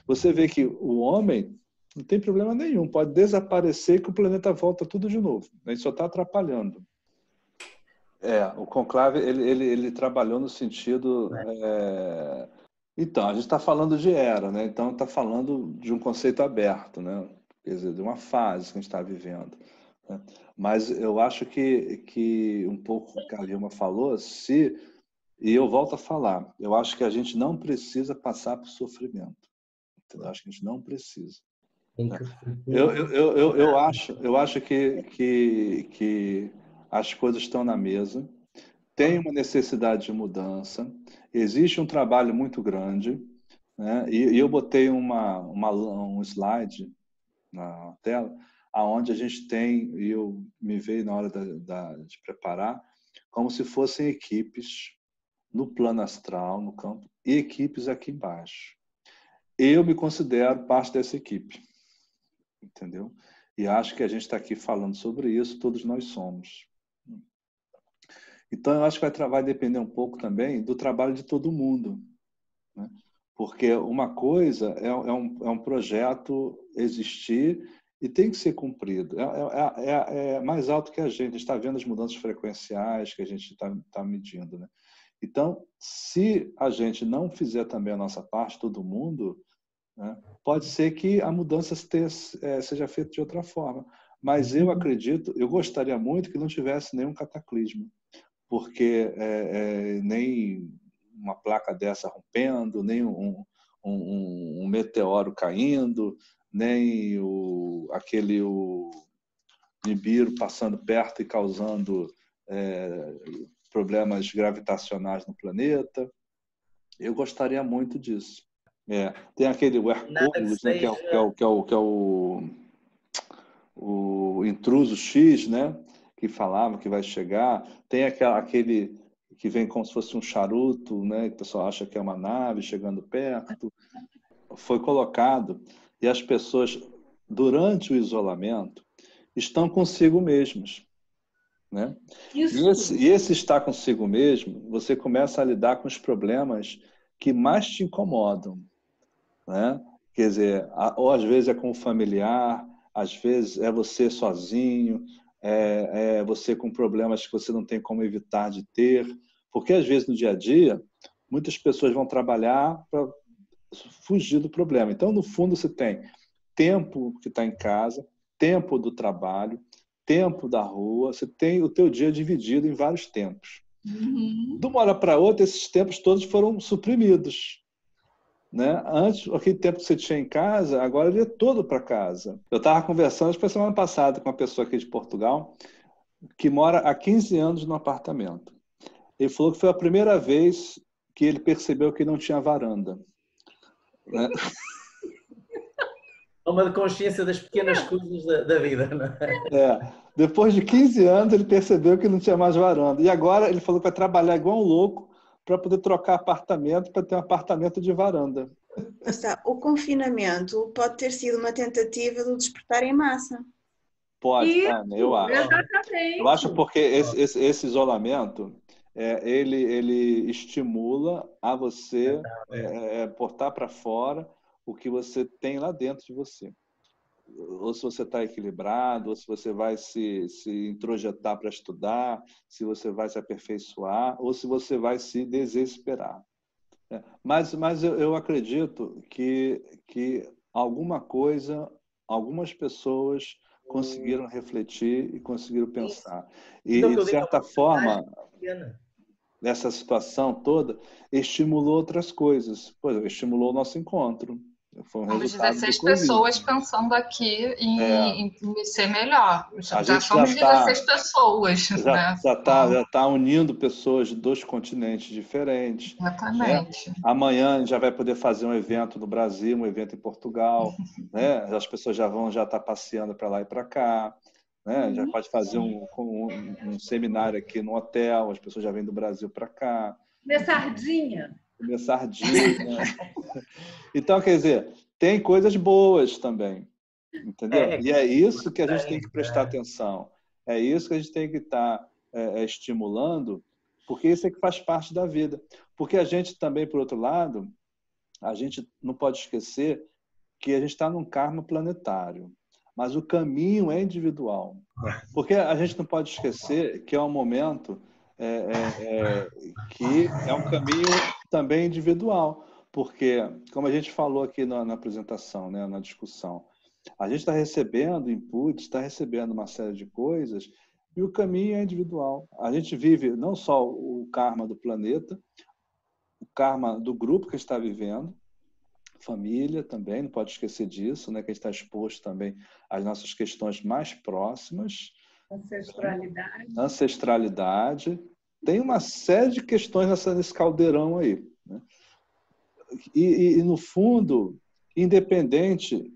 Você vê que o homem não tem problema nenhum, pode desaparecer que o planeta volta tudo de novo. A gente só está atrapalhando. O conclave ele trabalhou no sentido. Então, a gente está falando de era, né? Então está falando de um conceito aberto, né? Quer dizer, de uma fase que a gente está vivendo. Né? Mas eu acho que um pouco o que a Vilma falou, e eu volto a falar, eu acho que a gente não precisa passar por sofrimento. Entendeu? Eu acho que a gente não precisa. Eu acho que as coisas estão na mesa. tem uma necessidade de mudança, existe um trabalho muito grande, né? E eu botei um slide na tela, aonde a gente tem, e eu me veio na hora de preparar, como se fossem equipes no plano astral, no campo, e equipes aqui embaixo. Eu me considero parte dessa equipe, entendeu? E acho que a gente está aqui falando sobre isso, todos nós somos. Então, eu acho que vai depender um pouco também do trabalho de todo mundo, né? Porque uma coisa é um projeto existir e tem que ser cumprido. É mais alto que a gente está vendo as mudanças frequenciais que a gente está medindo, né? Então, se a gente não fizer também a nossa parte, todo mundo, né, pode ser que a mudança seja feita de outra forma. Mas eu acredito, eu gostaria muito que não tivesse nenhum cataclismo, porque nem uma placa dessa rompendo, nem um meteoro caindo, nem aquele Nibiru passando perto e causando problemas gravitacionais no planeta. Eu gostaria muito disso. Tem aquele Hercules, né, que é o intruso X, né, que falava que vai chegar. Tem aquele que vem como se fosse um charuto, né, que o pessoal acha que é uma nave chegando perto. Foi colocado, e as pessoas, durante o isolamento, estão consigo mesmas, né? E esse estar consigo mesmo, você começa a lidar com os problemas que mais te incomodam, né? Quer dizer, ou às vezes é com o familiar, às vezes é você sozinho, é você com problemas que você não tem como evitar de ter, porque às vezes no dia a dia muitas pessoas vão trabalhar para fugir do problema. Então, no fundo, você tem tempo que está em casa, tempo do trabalho, tempo da rua, você tem o teu dia dividido em vários tempos. De uma hora para outra, esses tempos todos foram suprimidos, né? Antes, aquele tempo que você tinha em casa, agora ele é todo para casa. Eu estava conversando, acho que foi semana passada, com uma pessoa aqui de Portugal, que mora há 15 anos no apartamento. Ele falou que foi a primeira vez que ele percebeu que não tinha varanda, né? Uma consciência das pequenas coisas da vida, não é? Depois de 15 anos, ele percebeu que não tinha mais varanda. E agora ele falou que vai trabalhar igual um louco para poder trocar apartamento, para ter um apartamento de varanda. O confinamento pode ter sido uma tentativa de despertar em massa. Pode, Tânia, eu acho. Exatamente. Eu acho porque esse isolamento, ele estimula a você botar para fora o que você tem lá dentro de você. Ou se você está equilibrado, ou se você vai se introjetar para estudar, se você vai se aperfeiçoar, ou se você vai se desesperar. Mas eu acredito que algumas pessoas conseguiram refletir e conseguiram pensar. E, de certa forma, essa situação toda estimulou outras coisas. Estimulou o nosso encontro. Foi um resultado 16 pessoas pensando aqui em ser melhor. Já somos 16 pessoas. Já está unindo pessoas de 2 continentes diferentes. Exatamente. Né? Amanhã a gente já vai poder fazer um evento no Brasil, um evento em Portugal. Né? As pessoas já vão estar passeando para lá e para cá. Né? Já pode fazer um seminário aqui no hotel, as pessoas já vêm do Brasil para cá. Comer sardinha. Comer sardinha. Então, quer dizer, tem coisas boas também, entendeu? E é isso que a gente tem que prestar atenção. É isso que a gente tem que estar estimulando, porque isso é que faz parte da vida. Porque a gente também, por outro lado, a gente não pode esquecer que a gente está num karma planetário, mas o caminho é individual. Porque a gente não pode esquecer que é um momento que é um caminho também individual. Porque, como a gente falou aqui na apresentação, né, na discussão, a gente está recebendo inputs, está recebendo uma série de coisas, e o caminho é individual. A gente vive não só o karma do planeta, o karma do grupo que está vivendo, família também, não pode esquecer disso, né, que a gente está exposto também às nossas questões mais próximas. Ancestralidade. Ancestralidade. tem uma série de questões nesse caldeirão aí, né? No fundo, independente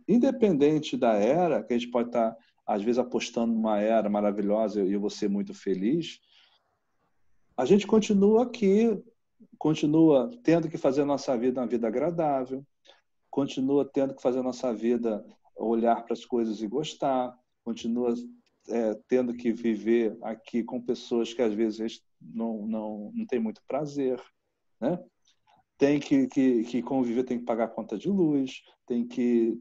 da era, que a gente pode estar, às vezes, apostando numa era maravilhosa e eu vou ser muito feliz, a gente continua aqui, continua tendo que fazer a nossa vida uma vida agradável, continua tendo que fazer a nossa vida olhar para as coisas e gostar, continua tendo que viver aqui com pessoas que às vezes não tem muito prazer, né? Tem que conviver, tem que pagar a conta de luz, tem que...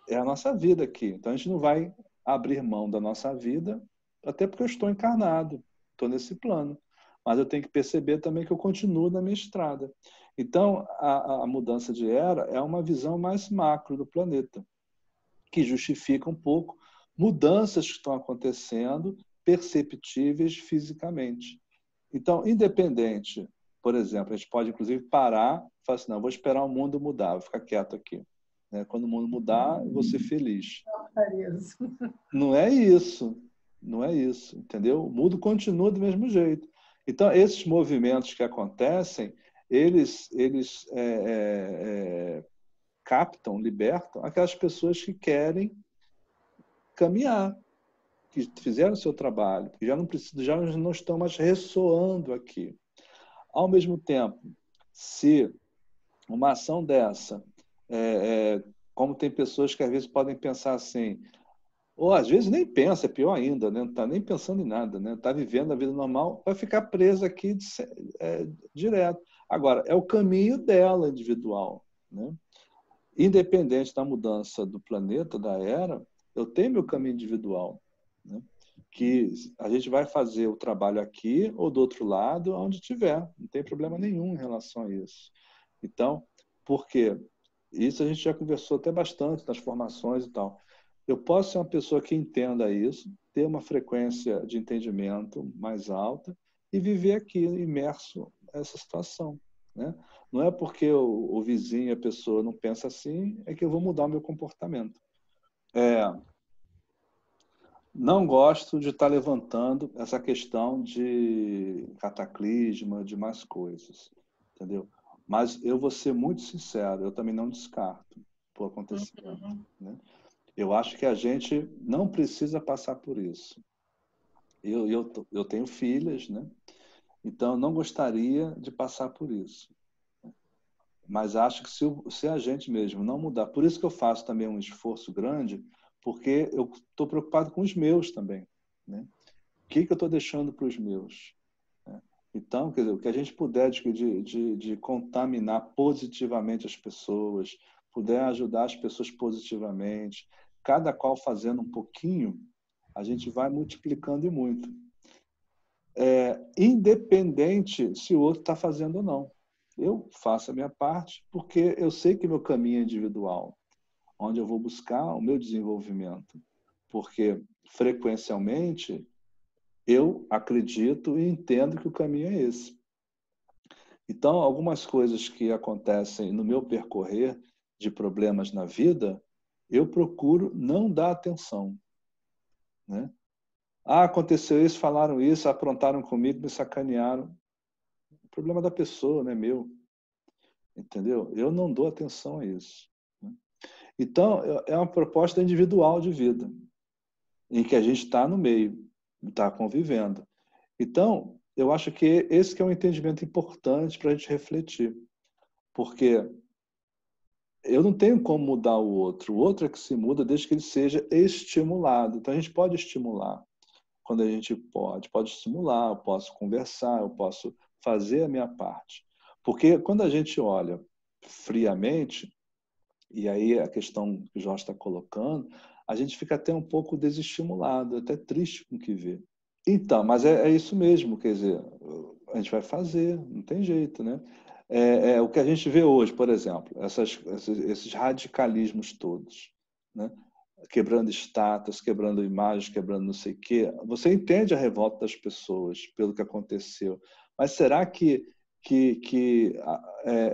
É a nossa vida aqui. Então a gente não vai abrir mão da nossa vida, até porque eu estou encarnado, estou nesse plano. Mas eu tenho que perceber também que eu continuo na minha estrada. Então, a mudança de era é uma visão mais macro do planeta, que justifica um pouco mudanças que estão acontecendo, perceptíveis fisicamente. Então, independente, por exemplo, a gente pode, inclusive, parar e falar assim, não, vou esperar o mundo mudar, vou ficar quieto aqui. Quando o mundo mudar, eu vou ser feliz. Não é isso. Não é isso, entendeu? O mundo continua do mesmo jeito. Então, esses movimentos que acontecem, eles captam, libertam aquelas pessoas que querem caminhar, que fizeram o seu trabalho, que já não estão mais ressoando aqui. Ao mesmo tempo, se uma ação dessa, como tem pessoas que às vezes podem pensar assim, ou às vezes nem pensa, é pior ainda, né? Não está nem pensando em nada, né? Está vivendo a vida normal, vai ficar presa aqui direto. Agora, é o caminho dela individual, né? Independente da mudança do planeta, da era, eu tenho meu caminho individual, né? Que a gente vai fazer o trabalho aqui ou do outro lado, onde tiver. Não tem problema nenhum em relação a isso. Então, por quê? Isso a gente já conversou até bastante nas formações e tal. Eu posso ser uma pessoa que entenda isso, ter uma frequência de entendimento mais alta e viver aqui imerso nessa situação, né? Não é porque o vizinho, a pessoa não pensa assim, é que eu vou mudar o meu comportamento. Não gosto de estar levantando essa questão de cataclisma, de mais coisas, entendeu? Mas eu vou ser muito sincero, eu também não descarto o acontecimento, né? Eu acho que a gente não precisa passar por isso. Eu tenho filhas, né? Então, não gostaria de passar por isso. Mas acho que se a gente mesmo não mudar, por isso que eu faço também um esforço grande, porque eu estou preocupado com os meus também, né? O que eu estou deixando para os meus? Então, quer dizer, o que a gente puder de contaminar positivamente as pessoas, puder ajudar as pessoas positivamente, cada qual fazendo um pouquinho, a gente vai multiplicando e muito. Independente se o outro está fazendo ou não. Eu faço a minha parte porque eu sei que meu caminho é individual, onde eu vou buscar o meu desenvolvimento. Porque, frequencialmente, eu acredito e entendo que o caminho é esse. Então, algumas coisas que acontecem no meu percorrer de problemas na vida, eu procuro não dar atenção, né? Aconteceu isso, falaram isso, aprontaram comigo, me sacanearam. O problema da pessoa, não é meu. Entendeu? Eu não dou atenção a isso, né? Então, é uma proposta individual de vida, em que a gente está no meio, está convivendo. Então, eu acho que esse que é um entendimento importante para a gente refletir. Porque eu não tenho como mudar o outro é que se muda desde que ele seja estimulado. Então, a gente pode estimular quando a gente pode estimular, eu posso conversar, eu posso fazer a minha parte. Porque quando a gente olha friamente, e aí a questão que o Jorge está colocando, a gente fica até um pouco desestimulado, até triste com o que vê. Então, mas é isso mesmo, quer dizer, a gente vai fazer, não tem jeito, né? O que a gente vê hoje, por exemplo, esses radicalismos todos, né? Quebrando estátuas, quebrando imagens, quebrando não sei o quê. Você entende a revolta das pessoas pelo que aconteceu, mas será que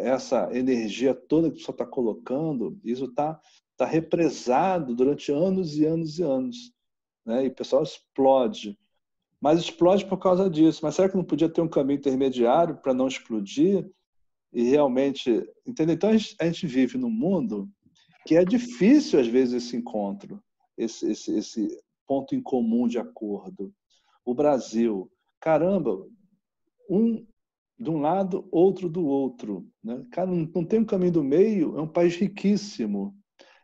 essa energia toda que você está colocando, isso está represado durante anos e anos e anos, né? E o pessoal explode. mas explode por causa disso. Mas será que não podia ter um caminho intermediário para não explodir? E realmente, entendeu? Então a gente vive num mundo que é difícil às vezes esse encontro, esse ponto em comum de acordo. O Brasil, caramba, um de um lado, outro do outro, né? Cara, não tem um caminho do meio, é um país riquíssimo,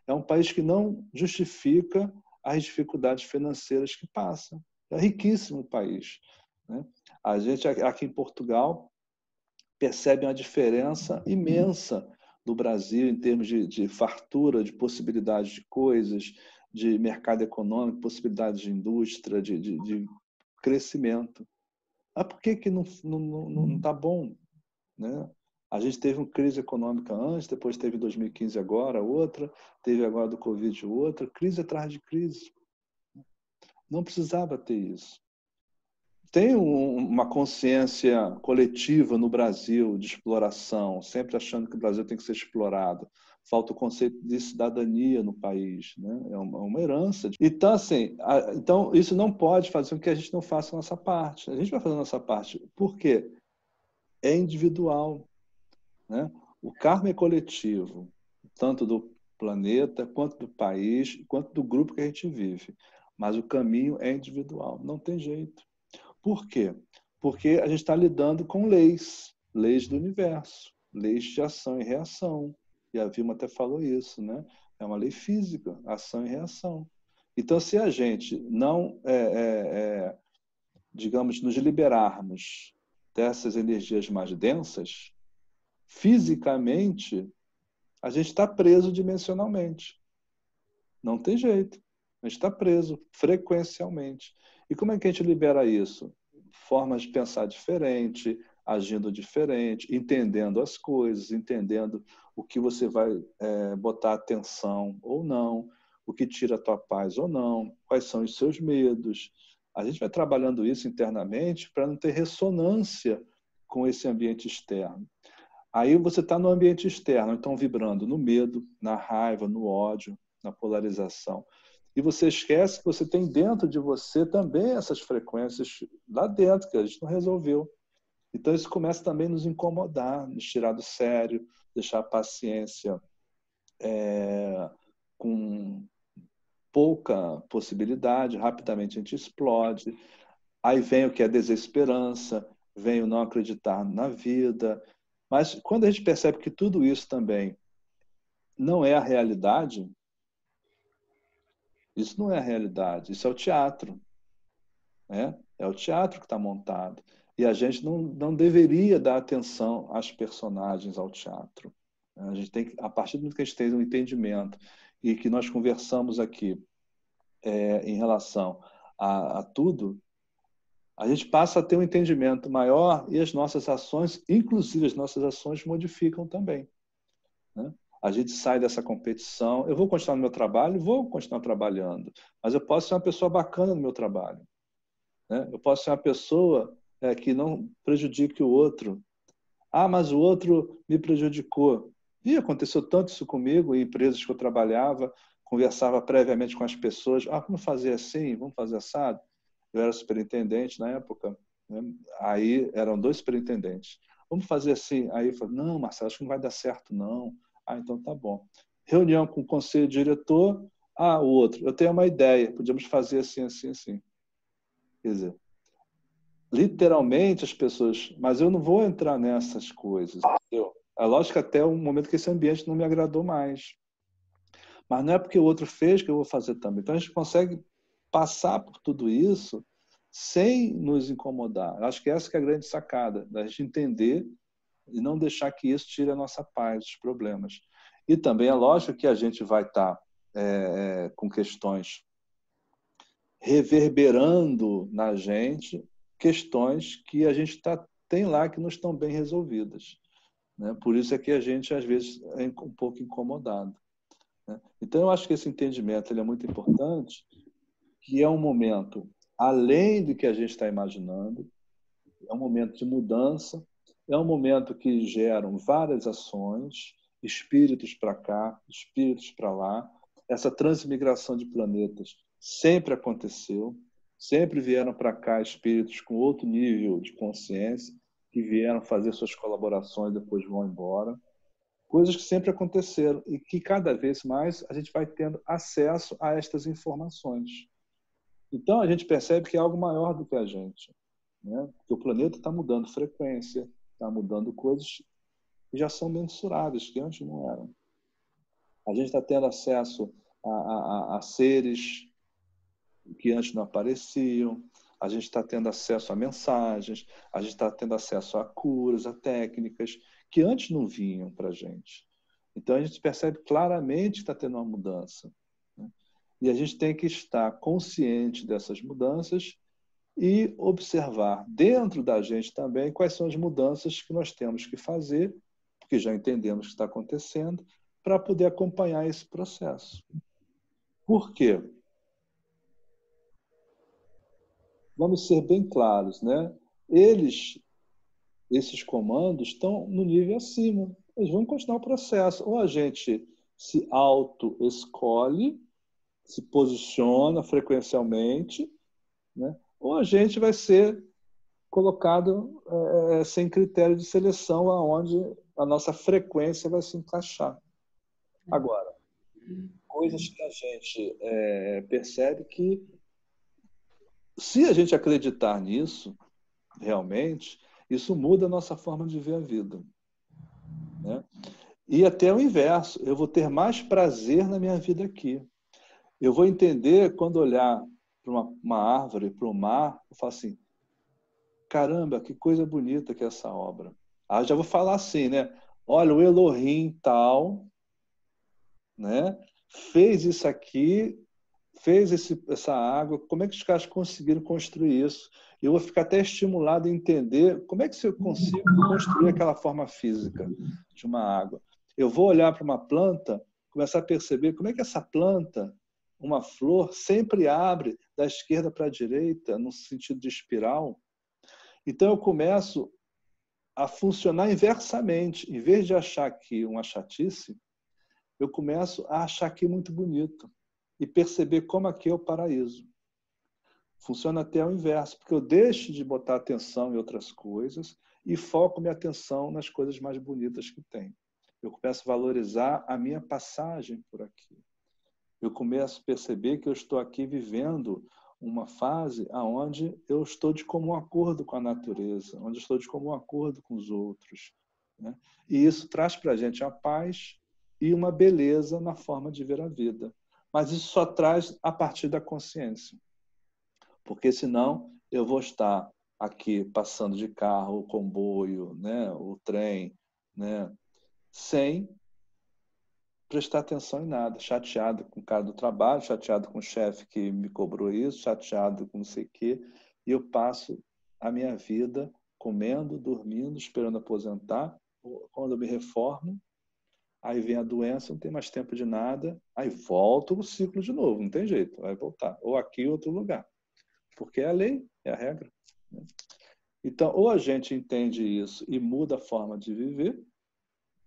é um país que não justifica as dificuldades financeiras que passa. É riquíssimo o país, né? A gente aqui em Portugal percebe uma diferença imensa do Brasil em termos de fartura, de possibilidades de coisas, de mercado econômico, possibilidades de indústria, de crescimento. Mas por que não está bom? Né? A gente teve uma crise econômica antes, depois teve 2015 agora, outra, teve agora do Covid outra, crise atrás de crise. Não precisava ter isso. Tem uma consciência coletiva no Brasil de exploração, sempre achando que o Brasil tem que ser explorado. Falta o conceito de cidadania no país, né? É uma herança. Então, assim, então isso não pode fazer com que a gente não faça a nossa parte. A gente vai fazer a nossa parte. Por quê? É individual, né? O karma é coletivo, tanto do planeta, quanto do país, quanto do grupo que a gente vive. Mas o caminho é individual, não tem jeito. Por quê? Porque a gente está lidando com leis, leis do universo, leis de ação e reação. E a Vilma até falou isso, né? É uma lei física, ação e reação. Então, se a gente não, digamos, nos liberarmos dessas energias mais densas, fisicamente, a gente está preso dimensionalmente. Não tem jeito. A gente está preso frequencialmente. E como é que a gente libera isso? Formas de pensar diferente, agindo diferente, entendendo as coisas, entendendo o que você vai botar atenção ou não, o que tira a tua paz ou não, quais são os seus medos. A gente vai trabalhando isso internamente para não ter ressonância com esse ambiente externo. Aí você está no ambiente externo, então vibrando no medo, na raiva, no ódio, na polarização. E você esquece que você tem dentro de você também essas frequências lá dentro, que a gente não resolveu. Então isso começa também a nos incomodar, nos tirar do sério, deixar a paciência com pouca possibilidade, rapidamente a gente explode. Aí vem o que é desesperança, vem o não acreditar na vida. Mas quando a gente percebe que tudo isso também não é a realidade, isso não é a realidade, isso é o teatro. Né? É o teatro que está montado. E a gente não deveria dar atenção às personagens, ao teatro. A gente tem que, a partir do momento que a gente tem um entendimento e que nós conversamos aqui em relação a tudo, a gente passa a ter um entendimento maior e as nossas ações, inclusive as nossas ações, modificam também. Né? A gente sai dessa competição. Eu vou continuar no meu trabalho, vou continuar trabalhando, mas eu posso ser uma pessoa bacana no meu trabalho. Né? Eu posso ser uma pessoa que não prejudique o outro. Ah, mas o outro me prejudicou. E aconteceu tanto isso comigo em empresas que eu trabalhava, conversava previamente com as pessoas. Ah, vamos fazer assim, vamos fazer assado. Eu era superintendente na época, né? Aí eram 2 superintendentes. Vamos fazer assim. Aí eu falei, não, Marcelo, acho que não vai dar certo, não. Ah, então tá bom. Reunião com o conselho diretor. Ah, o outro, eu tenho uma ideia, podíamos fazer assim, assim, assim. Quer dizer, literalmente as pessoas, mas eu não vou entrar nessas coisas, entendeu? É lógico que até um momento que esse ambiente não me agradou mais. Mas não é porque o outro fez que eu vou fazer também. Então a gente consegue passar por tudo isso sem nos incomodar. Eu acho que essa que é a grande sacada, da gente entender e não deixar que isso tire a nossa paz, os problemas. E também é lógico que a gente vai estar com questões reverberando na gente, questões que a gente tem lá que não estão bem resolvidas. Né? Por isso é que a gente, às vezes, é um pouco incomodado. Né? Então, eu acho que esse entendimento ele é muito importante, que é um momento além do que a gente está imaginando, é um momento de mudança, é um momento que geram várias ações, espíritos para cá, espíritos para lá. Essa transmigração de planetas sempre aconteceu. Sempre vieram para cá espíritos com outro nível de consciência, que vieram fazer suas colaborações e depois vão embora. Coisas que sempre aconteceram e que cada vez mais a gente vai tendo acesso a estas informações. Então a gente percebe que é algo maior do que a gente, né? Porque o planeta está mudando frequência, está mudando coisas que já são mensuráveis, que antes não eram. A gente está tendo acesso a seres que antes não apareciam, a gente está tendo acesso a mensagens, a gente está tendo acesso a curas, a técnicas que antes não vinham para a gente. Então a gente percebe claramente que está tendo uma mudança, né? E a gente tem que estar consciente dessas mudanças e observar dentro da gente também quais são as mudanças que nós temos que fazer, porque já entendemos o que está acontecendo, para poder acompanhar esse processo. Por quê? Vamos ser bem claros, né? Esses comandos estão no nível acima. Eles vão continuar o processo. Ou a gente se auto-escolhe, se posiciona frequencialmente, né? Ou a gente vai ser colocado sem critério de seleção, aonde a nossa frequência vai se encaixar. Agora, coisas que a gente percebe que, se a gente acreditar nisso, realmente, isso muda a nossa forma de ver a vida, né? E até o inverso, eu vou ter mais prazer na minha vida aqui. Eu vou entender, quando olhar para uma árvore, para o mar, eu falo assim, caramba, que coisa bonita que é essa obra. Ah, já vou falar assim, né? Olha, o Elohim tal, né? Fez isso aqui, fez essa água, como é que os caras conseguiram construir isso? Eu vou ficar até estimulado a entender como é que eu consigo construir aquela forma física de uma água. Eu vou olhar para uma planta, começar a perceber como é que essa planta, uma flor, sempre abre da esquerda para a direita, no sentido de espiral. Então eu começo a funcionar inversamente. Em vez de achar aqui uma chatice, eu começo a achar aqui muito bonito e perceber como aqui é o paraíso. Funciona até ao inverso, porque eu deixo de botar atenção em outras coisas e foco minha atenção nas coisas mais bonitas que tem. Eu começo a valorizar a minha passagem por aqui. Eu começo a perceber que eu estou aqui vivendo uma fase onde eu estou de comum acordo com a natureza, onde eu estou de comum acordo com os outros, né? E isso traz para a gente a paz e uma beleza na forma de ver a vida. Mas isso só traz a partir da consciência. Porque senão eu vou estar aqui passando de carro, o comboio, né, o trem, né, sem prestar atenção em nada, chateado com o cara do trabalho, chateado com o chefe que me cobrou isso, chateado com não sei o quê, e eu passo a minha vida comendo, dormindo, esperando aposentar. Quando eu me reformo, aí vem a doença, não tem mais tempo de nada, aí volta o ciclo de novo, não tem jeito, vai voltar. Ou aqui ou outro lugar. Porque é a lei, é a regra, né? Então, ou a gente entende isso e muda a forma de viver,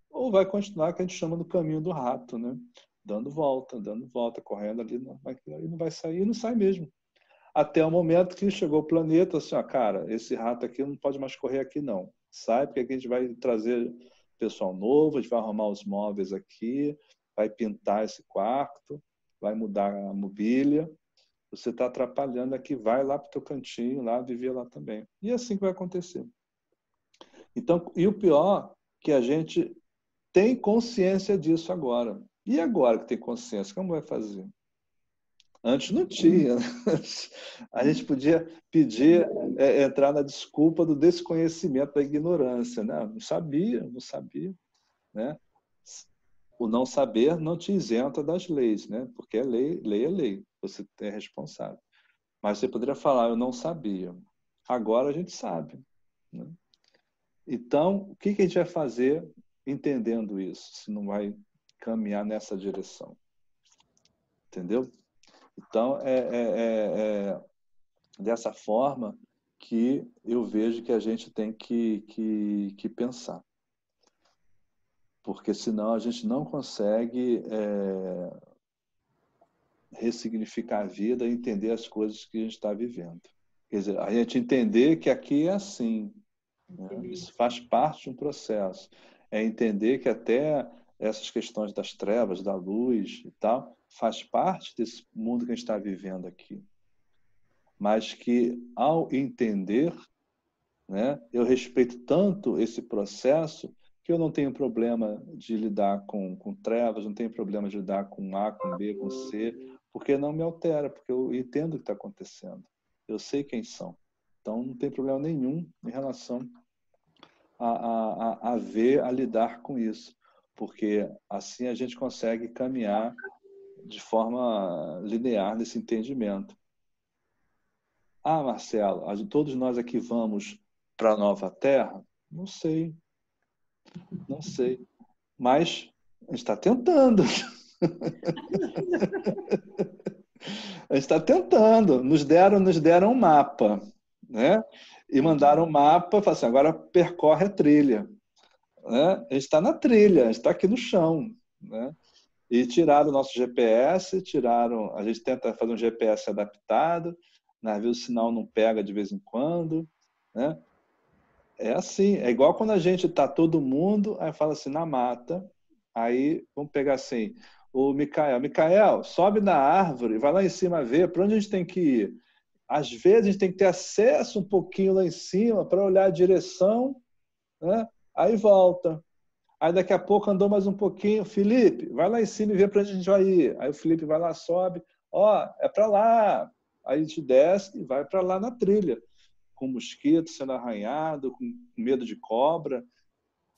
ou vai continuar, que a gente chama do caminho do rato, né? Dando volta, correndo ali, não vai sair, não sai mesmo. Até o momento que chegou o planeta, assim, ó, cara, esse rato aqui não pode mais correr aqui, não. Sai, porque aqui a gente vai trazer pessoal novo, a gente vai arrumar os móveis aqui, vai pintar esse quarto, vai mudar a mobília. Você está atrapalhando aqui, vai lá para o teu cantinho, lá, viver lá também. E é assim que vai acontecer. Então, e o pior, que a gente tem consciência disso agora. E agora que tem consciência, como vai fazer? Antes não tinha. A gente podia pedir, entrar na desculpa do desconhecimento, da ignorância, né? Não sabia, né? O não saber não te isenta das leis, né? Porque é lei, você é responsável. Mas você poderia falar, eu não sabia. Agora a gente sabe, né? Então, o que a gente vai fazer entendendo isso, se não vai caminhar nessa direção? Entendeu? Então, é dessa forma que eu vejo que a gente tem que pensar. Porque senão a gente não consegue ressignificar a vida e entender as coisas que a gente está vivendo. Quer dizer, a gente entender que aqui é assim, né? Isso faz parte de um processo. É entender que até essas questões das trevas, da luz e tal, faz parte desse mundo que a gente está vivendo aqui. Mas que, ao entender, né, eu respeito tanto esse processo que eu não tenho problema de lidar com trevas, não tenho problema de lidar com A, com B, com C, porque não me altera, porque eu entendo o que está acontecendo. Eu sei quem são. Então, não tem problema nenhum em relação a ver, a lidar com isso, porque assim a gente consegue caminhar de forma linear nesse entendimento. Ah, Marcelo, todos nós aqui vamos para a Nova Terra? Não sei. Não sei. Mas a gente está tentando. A gente está tentando. Nos deram um mapa, né? E mandaram um mapa e falaram assim, agora percorre a trilha. Né? A gente está na trilha, a gente está aqui no chão. Né? E tiraram o nosso GPS, a gente tenta fazer um GPS adaptado, às vezes o sinal não pega de vez em quando. Né? É assim, é igual quando a gente está todo mundo, aí fala assim, na mata, aí vamos pegar assim, o Micael, sobe na árvore, vai lá em cima ver para onde a gente tem que ir. Às vezes a gente tem que ter acesso um pouquinho lá em cima para olhar a direção, né? Aí volta. Aí daqui a pouco andou mais um pouquinho, Felipe, vai lá em cima e vê para onde a gente vai ir. Aí o Felipe vai lá, sobe, ó, é para lá. Aí a gente desce e vai para lá na trilha, com mosquito sendo arranhado, com medo de cobra,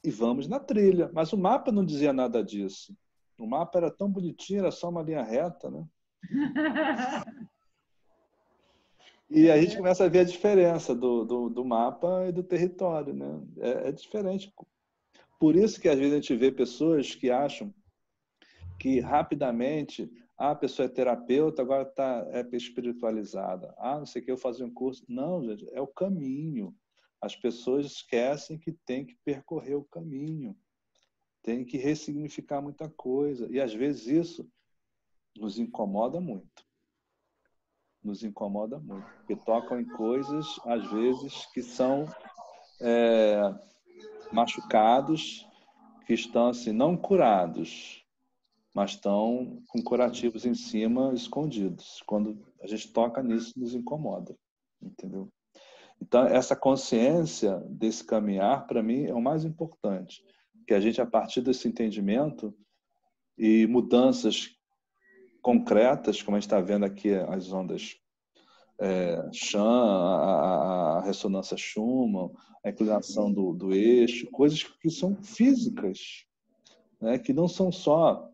e vamos na trilha. Mas o mapa não dizia nada disso. O mapa era tão bonitinho, era só uma linha reta, né? E a gente começa a ver a diferença do mapa e do território, né? É diferente. Por isso que às vezes a gente vê pessoas que acham que rapidamente a pessoa é terapeuta, agora é espiritualizada. Não sei o que, eu fazia um curso. Não, gente, é o caminho. As pessoas esquecem que tem que percorrer o caminho. Tem que ressignificar muita coisa. E às vezes isso nos incomoda muito. Nos incomoda muito. Porque tocam em coisas, às vezes, que são machucados, que estão assim, não curados, mas estão com curativos em cima, escondidos. Quando a gente toca nisso, nos incomoda. Entendeu? Então, essa consciência desse caminhar, para mim, é o mais importante. Que a gente, a partir desse entendimento e mudanças concretas, como a gente está vendo aqui as ondas Chan, a ressonância Schumann, a inclinação do eixo, coisas que são físicas, né? Que não são só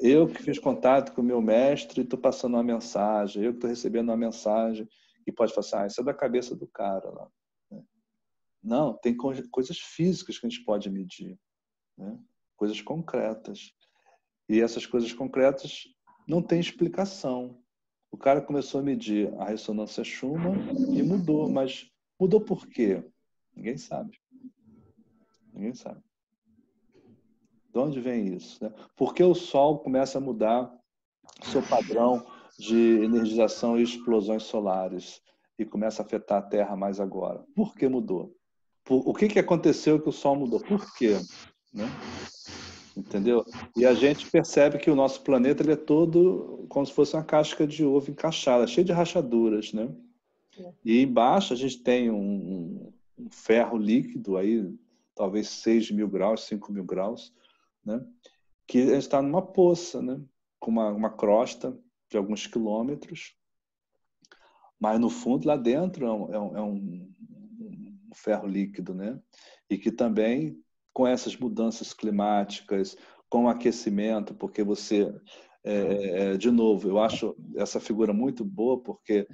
eu que fiz contato com o meu mestre e estou passando uma mensagem, eu que estou recebendo uma mensagem e pode falar assim, isso é da cabeça do cara lá. Não, tem coisas físicas que a gente pode medir, né? Coisas concretas. E essas coisas concretas não têm explicação. O cara começou a medir a ressonância Schumann e mudou, mas mudou por quê? Ninguém sabe. Ninguém sabe. De onde vem isso? Né? Por que o Sol começa a mudar seu padrão de energização e explosões solares e começa a afetar a Terra mais agora? Por que mudou? O que aconteceu que o Sol mudou? Por quê? Né? Entendeu? E a gente percebe que o nosso planeta ele é todo como se fosse uma casca de ovo encaixada, cheio de rachaduras, né? E embaixo a gente tem um ferro líquido aí, talvez 6.000 graus, 5.000 graus, né? Que está numa poça, né? Com uma crosta de alguns quilômetros, mas no fundo lá dentro é um ferro líquido, né? E que também com essas mudanças climáticas, com o aquecimento, porque você, de novo, eu acho essa figura muito boa, porque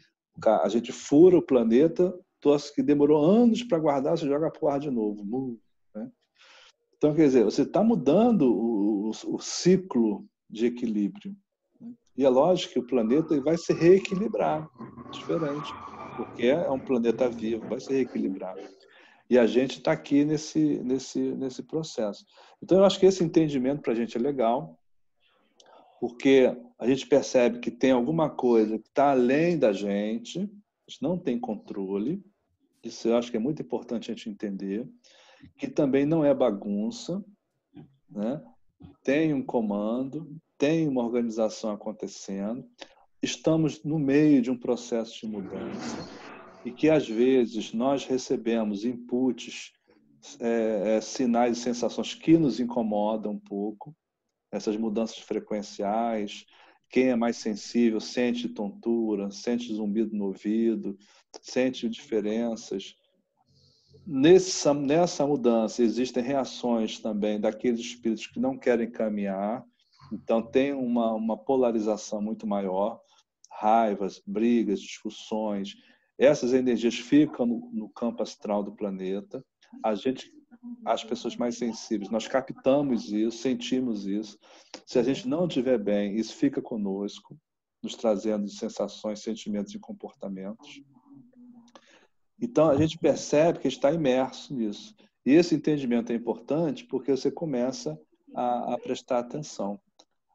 a gente fura o planeta, que demorou anos para guardar, você joga para o ar de novo. Né? Então, quer dizer, você está mudando o ciclo de equilíbrio. Né? E é lógico que o planeta vai se reequilibrar, diferente, porque é um planeta vivo, vai se reequilibrar. E a gente está aqui nesse processo. Então, eu acho que esse entendimento para a gente é legal, porque a gente percebe que tem alguma coisa que está além da gente, a gente não tem controle, isso eu acho que é muito importante a gente entender, que também não é bagunça, né? Tem um comando, tem uma organização acontecendo, estamos no meio de um processo de mudança e que, às vezes, nós recebemos inputs, sinais e sensações que nos incomodam um pouco, essas mudanças frequenciais. Quem é mais sensível sente tontura, sente zumbido no ouvido, sente diferenças. Nessa mudança, existem reações também daqueles espíritos que não querem caminhar, então tem uma polarização muito maior, raivas, brigas, discussões. Essas energias ficam no campo astral do planeta. As pessoas mais sensíveis, nós captamos isso, sentimos isso. Se a gente não estiver bem, isso fica conosco, nos trazendo sensações, sentimentos e comportamentos. Então, a gente percebe que está imerso nisso. E esse entendimento é importante porque você começa a prestar atenção.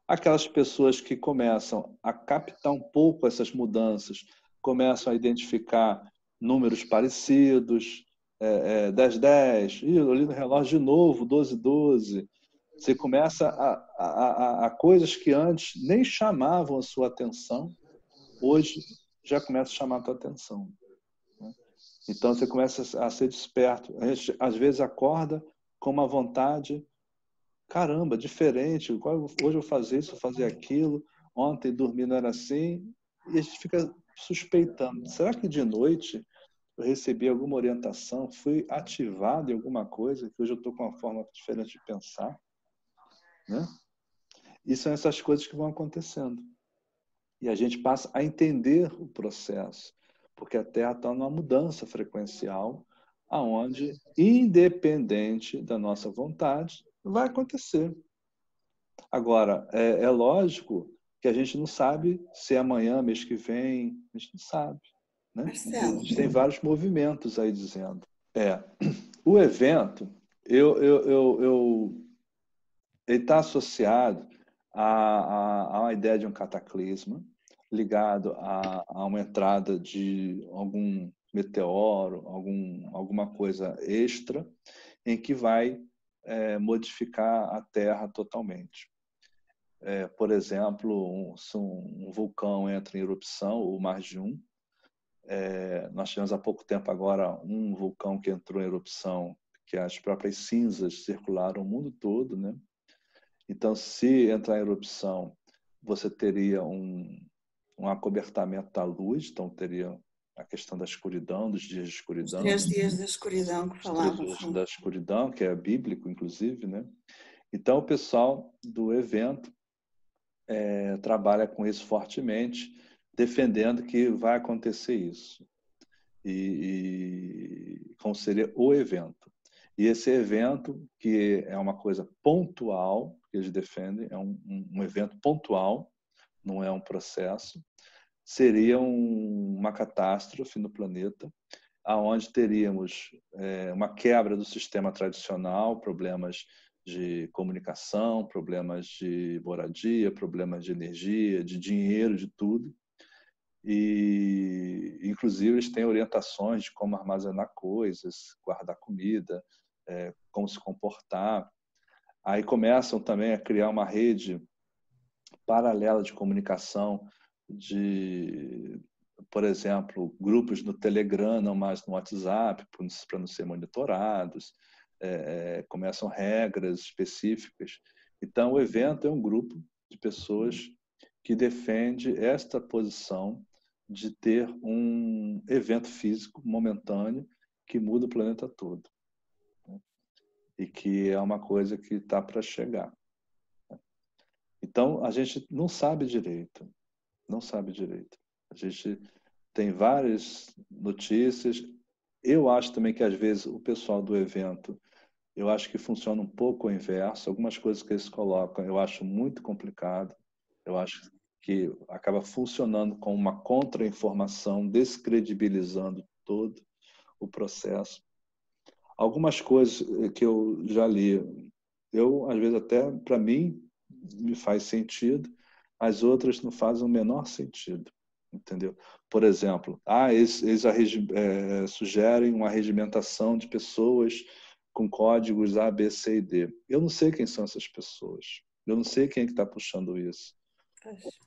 Aquelas pessoas que começam a captar um pouco essas mudanças, começam a identificar números parecidos, 10-10, eu li no relógio de novo, 12-12. Você começa a coisas que antes nem chamavam a sua atenção, hoje já começa a chamar a tua atenção. Então, você começa a ser desperto. A gente, às vezes, acorda com uma vontade, caramba, diferente. Hoje eu vou fazer isso, vou fazer aquilo. Ontem dormi não era assim. E a gente fica suspeitando. Será que de noite eu recebi alguma orientação? Fui ativado em alguma coisa? Que hoje eu estou com uma forma diferente de pensar? Né? E são essas coisas que vão acontecendo. E a gente passa a entender o processo. Porque a Terra está numa mudança frequencial, aonde, independente da nossa vontade, vai acontecer. Agora, é lógico que a gente não sabe se é amanhã, mês que vem, a gente não sabe. Né? Marcelo. A gente tem vários movimentos aí dizendo. O evento, ele está associado a uma ideia de um cataclisma, ligado a uma entrada de algum meteoro, alguma coisa extra, em que vai modificar a Terra totalmente. Por exemplo, se um vulcão entra em erupção, ou mais de um, nós tivemos há pouco tempo agora um vulcão que entrou em erupção, que as próprias cinzas circularam o mundo todo, né? Então, se entrar em erupção, você teria um acobertamento da luz, então teria a questão da escuridão, dos dias de escuridão. Os 3 dias da escuridão que falavam. Os 3 dias da escuridão, que é bíblico, inclusive, né? Então, o pessoal do evento trabalha com isso fortemente, defendendo que vai acontecer isso. E como seria o evento. E esse evento, que é uma coisa pontual, que eles defendem, é um evento pontual, não é um processo, seria uma catástrofe no planeta, aonde teríamos uma quebra do sistema tradicional, problemas de comunicação, problemas de moradia, problemas de energia, de dinheiro, de tudo. E, inclusive, eles têm orientações de como armazenar coisas, guardar comida, como se comportar. Aí começam também a criar uma rede paralela de comunicação por exemplo, grupos no Telegram, não mais no WhatsApp, para não ser monitorados. Começam regras específicas. Então, o evento é um grupo de pessoas que defende esta posição de ter um evento físico momentâneo que muda o planeta todo. E que é uma coisa que está para chegar. Então, a gente não sabe direito. Não sabe direito. A gente tem várias notícias. Eu acho também que, às vezes, o pessoal do evento, eu acho que funciona um pouco o inverso. Algumas coisas que eles colocam eu acho muito complicado. Eu acho que acaba funcionando como uma contra-informação, descredibilizando todo o processo. Algumas coisas que eu já li, às vezes, até para mim, me faz sentido, mas outras não fazem o menor sentido, entendeu? Por exemplo, eles sugerem uma regimentação de pessoas com códigos A, B, C e D. Eu não sei quem são essas pessoas. Eu não sei quem é que está puxando isso.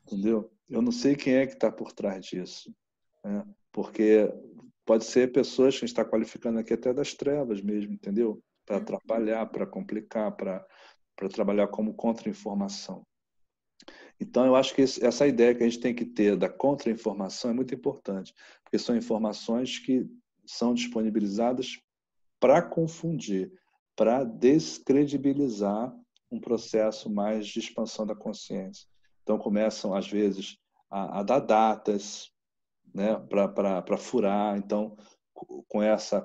Entendeu? Eu não sei quem é que está por trás disso. Né? Porque pode ser pessoas que a gente está qualificando aqui até das trevas mesmo, entendeu? Para atrapalhar, para complicar, para trabalhar como contra-informação. Então, eu acho que essa ideia que a gente tem que ter da contra-informação é muito importante, porque são informações que são disponibilizadas para confundir, para descredibilizar um processo mais de expansão da consciência. Então, começam, às vezes, a dar datas, né, para furar. Então, com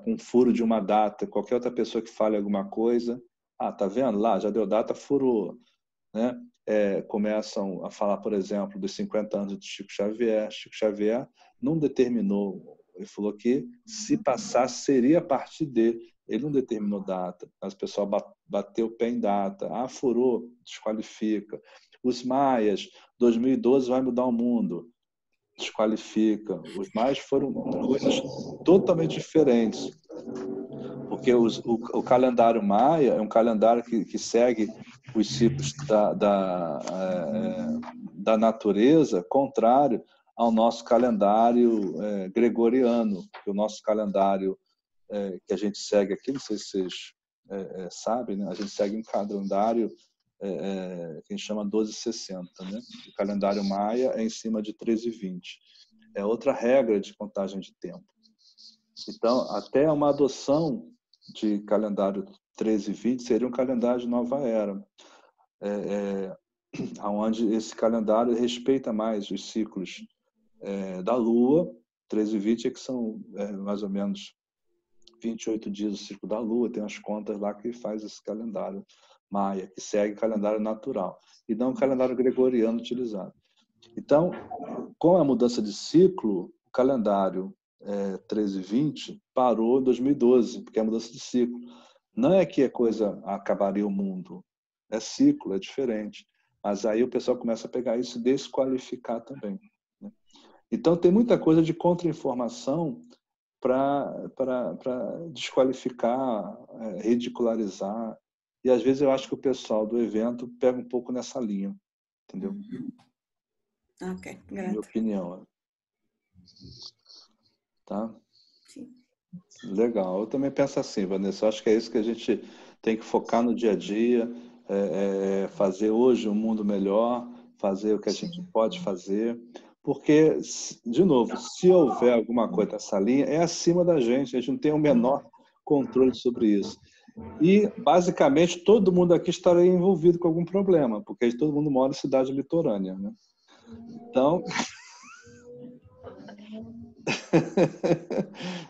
um furo de uma data, qualquer outra pessoa que fale alguma coisa, tá vendo lá, já deu data, furou. Né? Começam a falar, por exemplo, dos 50 anos de Chico Xavier. Chico Xavier não determinou, ele falou que se passasse seria a partir dele. Ele não determinou data. As pessoas bateu o pé em data. Furou, desqualifica. Os maias, 2012 vai mudar o mundo. Desqualifica. Os maias foram coisas totalmente diferentes. Porque o calendário maia é um calendário que segue os ciclos da natureza, contrário ao nosso calendário gregoriano, que o nosso calendário que a gente segue aqui, não sei se vocês sabem, né? A gente segue um calendário que a gente chama 1260. Né? O calendário maia é em cima de 1320. É outra regra de contagem de tempo. Então, até uma adoção de calendário 1320 seria um calendário de nova era, onde esse calendário respeita mais os ciclos da Lua. 1320 que são mais ou menos 28 dias o ciclo da Lua, tem as contas lá que faz esse calendário maia, que segue o calendário natural, e não o calendário gregoriano utilizado. Então, com a mudança de ciclo, o calendário 1320 parou em 2012, porque é a mudança de ciclo. Não é que a coisa acabaria o mundo, é ciclo, é diferente. Mas aí o pessoal começa a pegar isso e desqualificar também. Né? Então tem muita coisa de contra-informação para desqualificar, ridicularizar. E às vezes eu acho que o pessoal do evento pega um pouco nessa linha, entendeu? Ok, grata. Minha opinião. Tá? Sim. Legal. Eu também penso assim, Vanessa. Eu acho que é isso que a gente tem que focar no dia a dia, fazer hoje um mundo melhor, fazer o que a gente pode fazer. Porque, de novo, se houver alguma coisa nessa linha, é acima da gente. A gente não tem o menor controle sobre isso. E, basicamente, todo mundo aqui estaria envolvido com algum problema, porque todo mundo mora em cidade litorânea. Né? Então...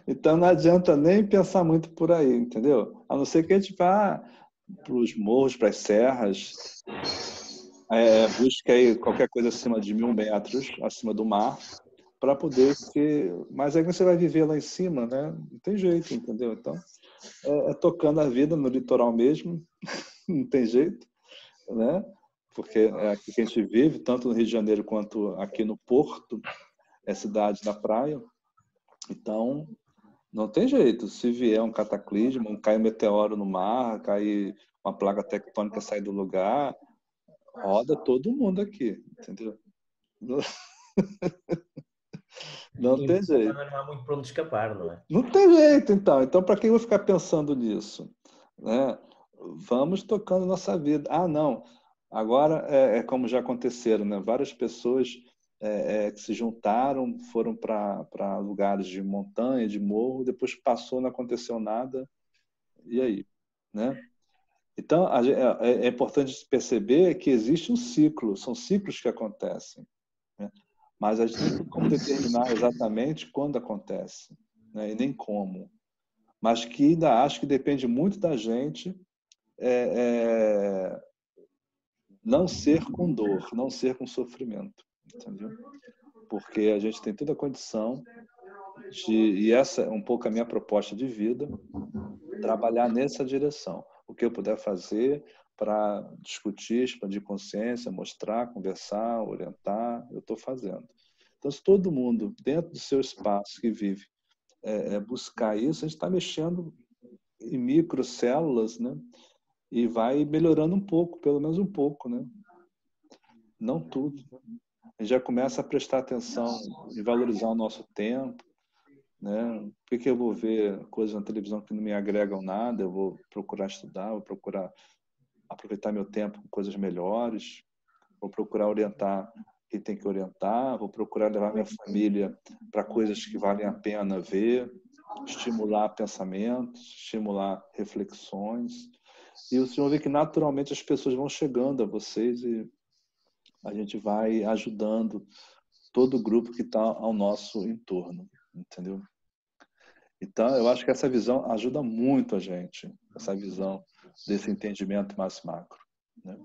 Então não adianta nem pensar muito por aí, entendeu? A não ser que a gente vá para os morros, para as serras, busque aí qualquer coisa acima de 1.000 metros, acima do mar, para poder ser... Mas aí você vai viver lá em cima, né? Não tem jeito, entendeu? Então, tocando a vida no litoral mesmo, não tem jeito, né? Porque é aqui que a gente vive, tanto no Rio de Janeiro quanto aqui no Porto, é cidade da praia. Então, não tem jeito. Se vier um cataclismo, cair um meteoro no mar, cair uma placa tectônica sair do lugar, roda todo mundo aqui, entendeu? Não tem jeito. Não há muito para onde escapar, não é? Não tem jeito, então. Então, para que eu vou ficar pensando nisso? Né? Vamos tocando nossa vida. Não. Agora, como já aconteceram, né? Várias pessoas que se juntaram, foram para lugares de montanha, de morro, depois passou, não aconteceu nada. E aí? Né? Então, é importante perceber que existe um ciclo, são ciclos que acontecem. Né? Mas a gente não tem como determinar exatamente quando acontece, né? E nem como. Mas que ainda acho que depende muito da gente não ser com dor, não ser com sofrimento. Entendeu? Porque a gente tem toda a condição e essa é um pouco a minha proposta de vida, trabalhar nessa direção. O que eu puder fazer para discutir, expandir consciência, mostrar, conversar, orientar, eu estou fazendo. Então, se todo mundo, dentro do seu espaço que vive, buscar isso, a gente está mexendo em microcélulas, né? E vai melhorando um pouco, pelo menos um pouco, né? Não tudo. A gente já começa a prestar atenção e valorizar o nosso tempo, né? Por que eu vou ver coisas na televisão que não me agregam nada? Eu vou procurar estudar, vou procurar aproveitar meu tempo com coisas melhores, vou procurar orientar quem tem que orientar, vou procurar levar minha família para coisas que valem a pena ver, estimular pensamentos, estimular reflexões. E o senhor vê que naturalmente as pessoas vão chegando a vocês e a gente vai ajudando todo o grupo que está ao nosso entorno, entendeu? Então, eu acho que essa visão ajuda muito a gente, essa visão desse entendimento mais macro, né?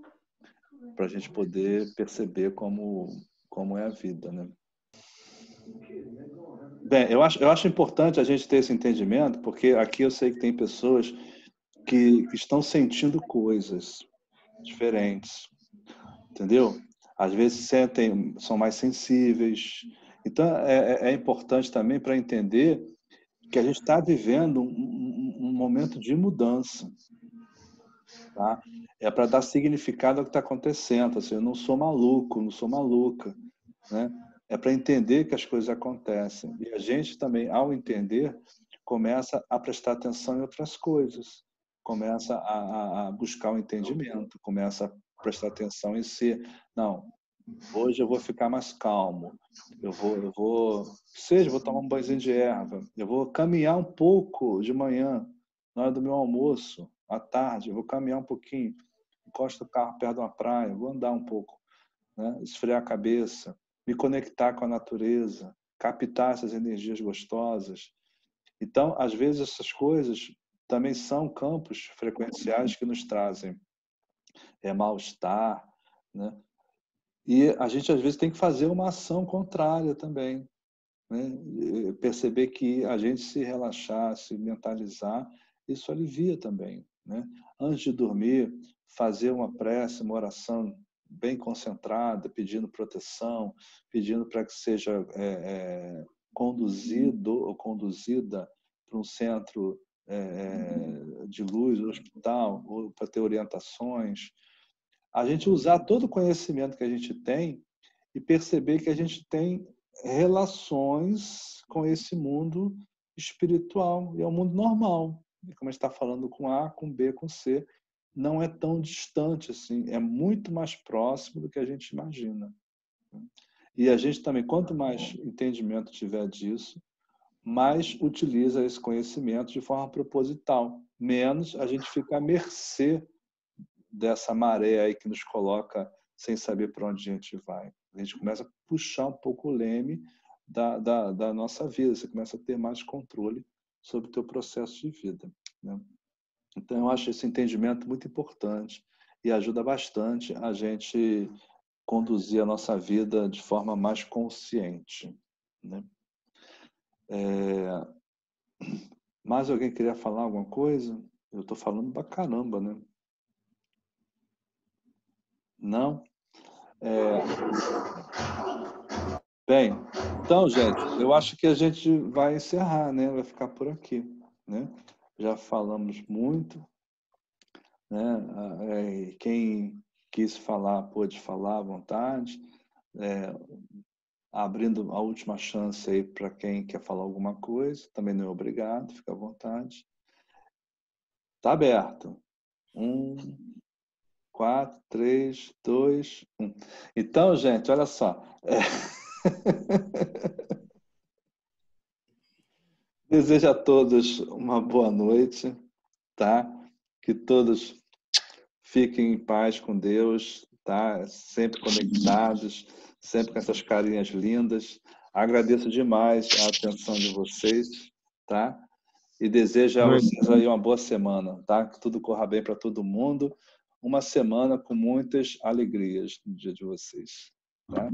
Para a gente poder perceber como é a vida, né? Bem, eu acho importante a gente ter esse entendimento, porque aqui eu sei que tem pessoas que estão sentindo coisas diferentes, entendeu? Às vezes são mais sensíveis. Então, é importante também para entender que a gente está vivendo um momento de mudança, tá? É para dar significado ao que está acontecendo. Assim, eu não sou maluco, não sou maluca, né? É para entender que as coisas acontecem. E a gente também, ao entender, começa a prestar atenção em outras coisas, começa a buscar o entendimento, começa a prestar atenção em si. Não, hoje eu vou ficar mais calmo, eu vou tomar um banhozinho de erva, eu vou caminhar um pouco de manhã, na hora do meu almoço, à tarde, eu vou caminhar um pouquinho, encosto o carro perto de uma praia, vou andar um pouco, né? Esfriar a cabeça, me conectar com a natureza, captar essas energias gostosas. Então, às vezes, essas coisas também são campos frequenciais que nos trazem mal-estar, né? E a gente, às vezes, tem que fazer uma ação contrária também, né? Perceber que a gente se relaxar, se mentalizar, isso alivia também, né? Antes de dormir, fazer uma prece, uma oração bem concentrada, pedindo proteção, pedindo para que seja conduzido ou conduzida para um centro de luz, hospital, ou para ter orientações. A gente usar todo o conhecimento que a gente tem e perceber que a gente tem relações com esse mundo espiritual. E é um mundo normal. E como a gente está falando com A, com B, com C, não é tão distante assim. É muito mais próximo do que a gente imagina. E a gente também, quanto mais entendimento tiver disso, mais utiliza esse conhecimento de forma proposital. Menos a gente fica à mercê dessa maré aí que nos coloca sem saber para onde a gente vai. A gente começa a puxar um pouco o leme da nossa vida. Você começa a ter mais controle sobre o teu processo de vida, né? Então, eu acho esse entendimento muito importante e ajuda bastante a gente conduzir a nossa vida de forma mais consciente, né? Mais alguém queria falar alguma coisa? Eu estou falando pra caramba, né? Não? Bem, então, gente, eu acho que a gente vai encerrar, né? Vai ficar por aqui, né? Já falamos muito, né? Quem quis falar, pôde falar à vontade, abrindo a última chance aí para quem quer falar alguma coisa, também não é obrigado, fica à vontade. Tá aberto. 4, 3, 2, 1. Então, gente, olha só. Desejo a todos uma boa noite, tá? Que todos fiquem em paz com Deus, tá? Sempre conectados, sempre com essas carinhas lindas. Agradeço demais a atenção de vocês, tá? E desejo a vocês aí uma boa semana, tá? Que tudo corra bem para todo mundo. Uma semana com muitas alegrias no dia de vocês, tá?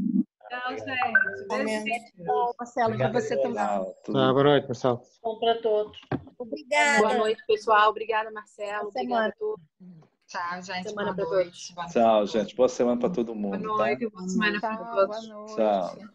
Tchau, gente. Beijo. Marcelo, para você também. Boa noite, Marcelo. Bom para todos. Obrigada. Boa noite, pessoal. Obrigada, Marcelo. Boa semana. Obrigada a todos. Tchau, gente. Semana Boa para noite. todos. Tchau, gente. Boa semana para todo Boa mundo, tá? noite. Boa semana para Tchau, todos. boa noite. Tchau.